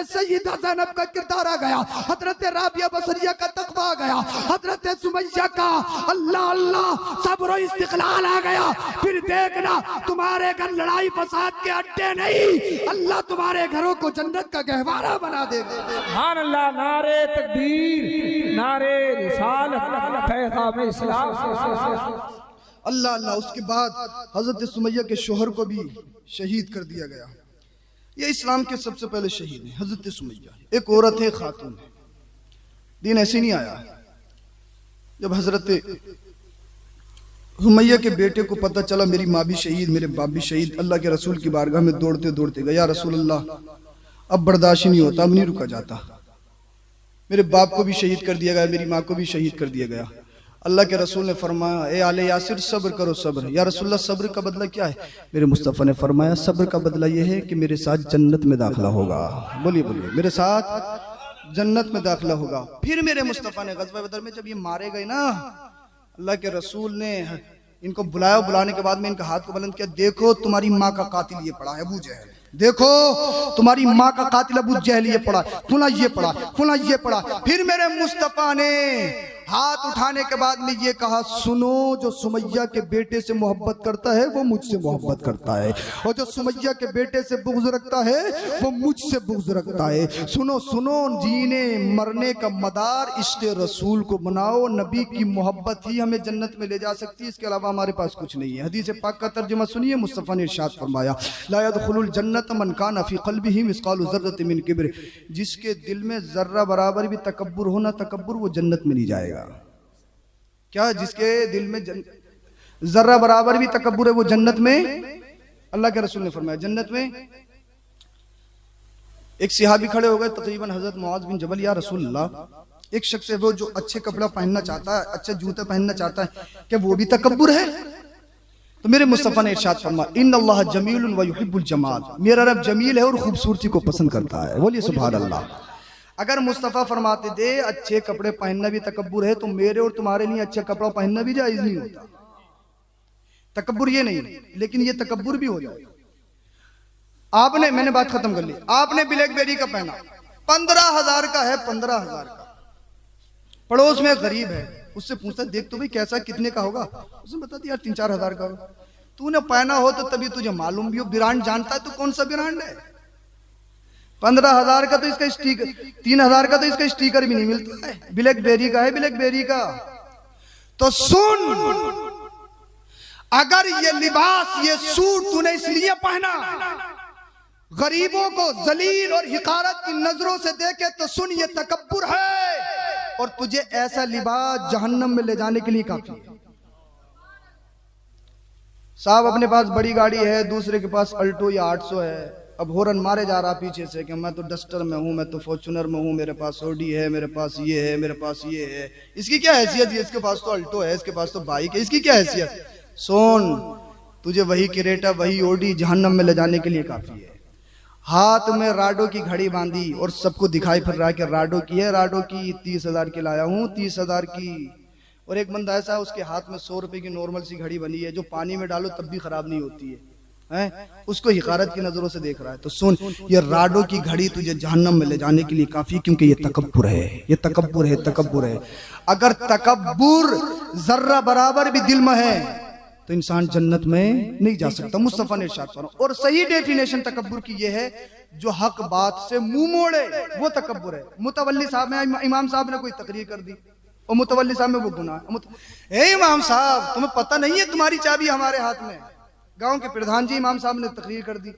सैयदा ज़ैनब का किरदार आ गया, हजरत राबिया बसरिया का तकवा आ गया, हजरत सुमैया का अल्लाह अल्लाह सब्र और इस्तिक़लाल आ गया, फिर देखना तुम्हारे घर लड़ाई फसाद के अड्डे नहीं, अल्लाह तुम्हारे घरों को जन्नत का गहवारा बना देगा।
सुभान अल्लाह, नारे तकबीर, नारे रिसालत, पैगाम इस्लाम।
अल्लाह अल्लाह। उसके बाद हजरत सुमैया के शोहर को भी शहीद कर दिया गया। ये इस्लाम के सबसे पहले शहीद हैं हजरत सुमैया। एक औरत है, खातून है। दीन ऐसे नहीं आया। जब हजरत सुमैया के बेटे को पता चला मेरी माँ भी शहीद, मेरे बाप भी शहीद, अल्लाह के रसूल की बारगाह में दौड़ते दौड़ते गया, रसूल अल्लाह अब बर्दाश्त नहीं होता, अब नहीं रुका जाता, मेरे बाप को भी शहीद कर दिया गया, मेरी माँ को भी शहीद कर दिया गया। अल्लाह के रसूल ने फरमाया, ए आले यासिर सब्र करो सब्र। या रसूलल्लाह सब्र का बदला क्या है? मेरे मुस्तफ़ा ने फरमाया सब्र का बदला यह है कि मेरे साथ जन्नत में दाखिला होगा। बोलिए बोलिए, मेरे साथ जन्नत में दाखिला होगा। फिर मेरे मुस्तफ़ा ने ग़ज़वा बदर में जब ये मारे गए ना, अल्लाह के रसूल ने इनको बुलाया। बुलाने के बाद में इनका हाथ को बुलंद किया, देखो तुम्हारी माँ का कातिल ये पड़ा है अबू जहल, देखो तुम्हारी माँ का कातिल अबू जहल ये पड़ा, खुला ये पड़ा, खुला ये पड़ा। फिर मेरे मुस्तफ़ा ने
हाथ उठाने के बाद में ये कहा, सुनो, जो सुमैया के बेटे से मोहब्बत करता है वो मुझसे मोहब्बत करता है, और जो सुमैया के बेटे से बुग़्ज़ रखता है वो मुझसे बुग़्ज़ रखता है। सुनो सुनो, जीने मरने का मदार इश्क़ रसूल को बनाओ। नबी की मोहब्बत ही हमें जन्नत में ले जा सकती है, इसके अलावा हमारे पास कुछ नहीं है। हदीस पाक का तर्जुमा सुनिए, मुस्तफ़ा ने इरशाद फरमाया, ला यदखुलुल जन्नत मन कान फी क़ल्बिही मिस्क़ालु ज़र्रतिन मिन किब्र। जिसके दिल में ज़र्रा बराबर भी तकब्बुर हो ना तकब्बुर, वो जन्नत में नहीं जाएगा। क्या? जिसके दिल में ज़र्रा बराबर भी तकब्बुर है वो जन्नत में, अल्लाह के रसूल ने फरमाया जन्नत में। एक सहाबी खड़े हो गए, तकरीबन हज़रत मुआज़ बिन जबल, या रसूल अल्लाह, एक शख्स है वो जो अच्छे कपड़ा पहनना चाहता है, अच्छे जूते पहनना चाहता है, क्या वो भी तकब्बुर है? तो मेरे मुस्तफ़ा ने इरशाद फरमाया, इन्नल्लाह जमीलुन व युहिब्बुल जमाल। मेरा रब जमील है और खूबसूरती को पसंद करता है। बोलिए सुभान अल्लाह। अगर मुस्तफ़ा फरमाते दे अच्छे कपड़े पहनना भी तकब्बुर है, तो मेरे और तुम्हारे लिए अच्छा कपड़ा पहनना भी जायज़ नहीं होता। तकब्बुर ये नहीं, लेकिन ये तकब्बुर भी हो जाए। आपने, मैंने बात खत्म कर ली, आपने ब्लैकबेरी का पहना, 15,000 का है, 15,000 का। पड़ोस में गरीब है, उससे पूछता, देख तो भाई कैसा, कितने का होगा? उसने बता दिया 3-4 हज़ार का होगा। तूने पहना हो तो तभी तुझे मालूम भी हो, ब्रांड जानता है तो कौन सा ब्रांड है। 15,000 का तो इसका स्टिकर, 3,000 का तो इसका स्टिकर भी नहीं मिलता है, ब्लैकबेरी का है, ब्लैकबेरी का। तो सुन, अगर ये लिबास, ये सूट तूने इसलिए पहना गरीबों को जलील और हिकारत की नजरों से देखे, तो सुन, ये तकब्बुर है, और तुझे ऐसा लिबास जहन्नम में ले जाने के लिए काफी है। साहब अपने पास बड़ी गाड़ी है, दूसरे के पास अल्टो या 800 है, अब हॉर्न मारे जा रहा पीछे से कि मैं तो डस्टर में हूं, मैं तो फॉर्च्यूनर में हूं, मेरे पास ऑडी है, मेरे पास ये है, मेरे पास ये है। इसकी क्या हैसियत है? इसके पास तो अल्टो है, इसके पास तो बाइक है, इसकी क्या हैसियत? सोन, तुझे वही क्रेटा, वही ऑडी जहन्नम में ले जाने के लिए काफी है। हाथ में राडो की घड़ी बांधी और सबको दिखाई फिर रहा है कि राडो की है, राडो की 30,000 की लाया हूँ, 30,000 की। और एक बंदा ऐसा है, उसके हाथ में 100 रुपए की नॉर्मल सी घड़ी बनी है, जो पानी में डालो तब भी खराब नहीं होती है, हैं? उसको हिकारत की नजरों से देख रहा है। तो सुन, ये राडो की घड़ी तुझे जहन्नम में ले जाने के लिए काफी, क्योंकि ये तकब्बुर है, ये तकब्बुर है, तकब्बुर है। अगर तकब्बुर जर्रा बराबर भी दिल में है तो इंसान जन्नत में नहीं जा सकता। मुस्तफ़ा ने इरशाद फरमाया, और सही डेफिनेशन तकब्बुर की ये है, जो हक बात से मुंह मोड़े वो तकब्बुर है। मुतवल्ली साहब में, इमाम साहब ने कोई तकरीर कर दी और मुतवल्ली साहब में वो गुनाह। इमाम साहब, तुम्हें पता नहीं है तुम्हारी चाबी हमारे हाथ में? गांव के प्रधान जी इमाम साहब ने तकरीर कर दी।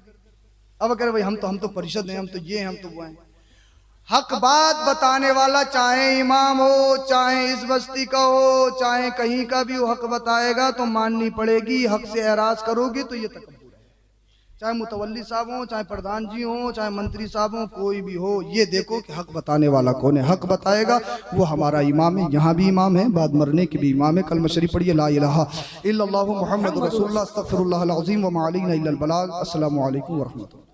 अब कह रहे भाई हम तो परिषद हैं, हम तो ये हैं, हम तो वो हैं। हक बात बताने वाला चाहे इमाम हो, चाहे इस बस्ती का हो, चाहे कहीं का भी हो, हक बताएगा तो माननी पड़ेगी। हक से एराज करोगे तो ये तकब्बुर है। चाहे मुतवल्ली साहब हो, चाहे प्रधान जी हो, चाहे मंत्री साहब हो, कोई भी हो, ये देखो कि हक बताने वाला कौन है। हक बताएगा वो हमारा इमाम है, यहाँ भी इमाम है, बाद मरने की भी इमाम है। कलमा शरीफ पढ़िए, ला इलाहा इल्लल्लाहु मुहम्मदुर रसूलुल्लाह अस्तगफिरुल्लाहल अज़ीम व मा अलैना इल्लल बलाग। अस्सलामु अलैकुम व रहमतुल्लाह।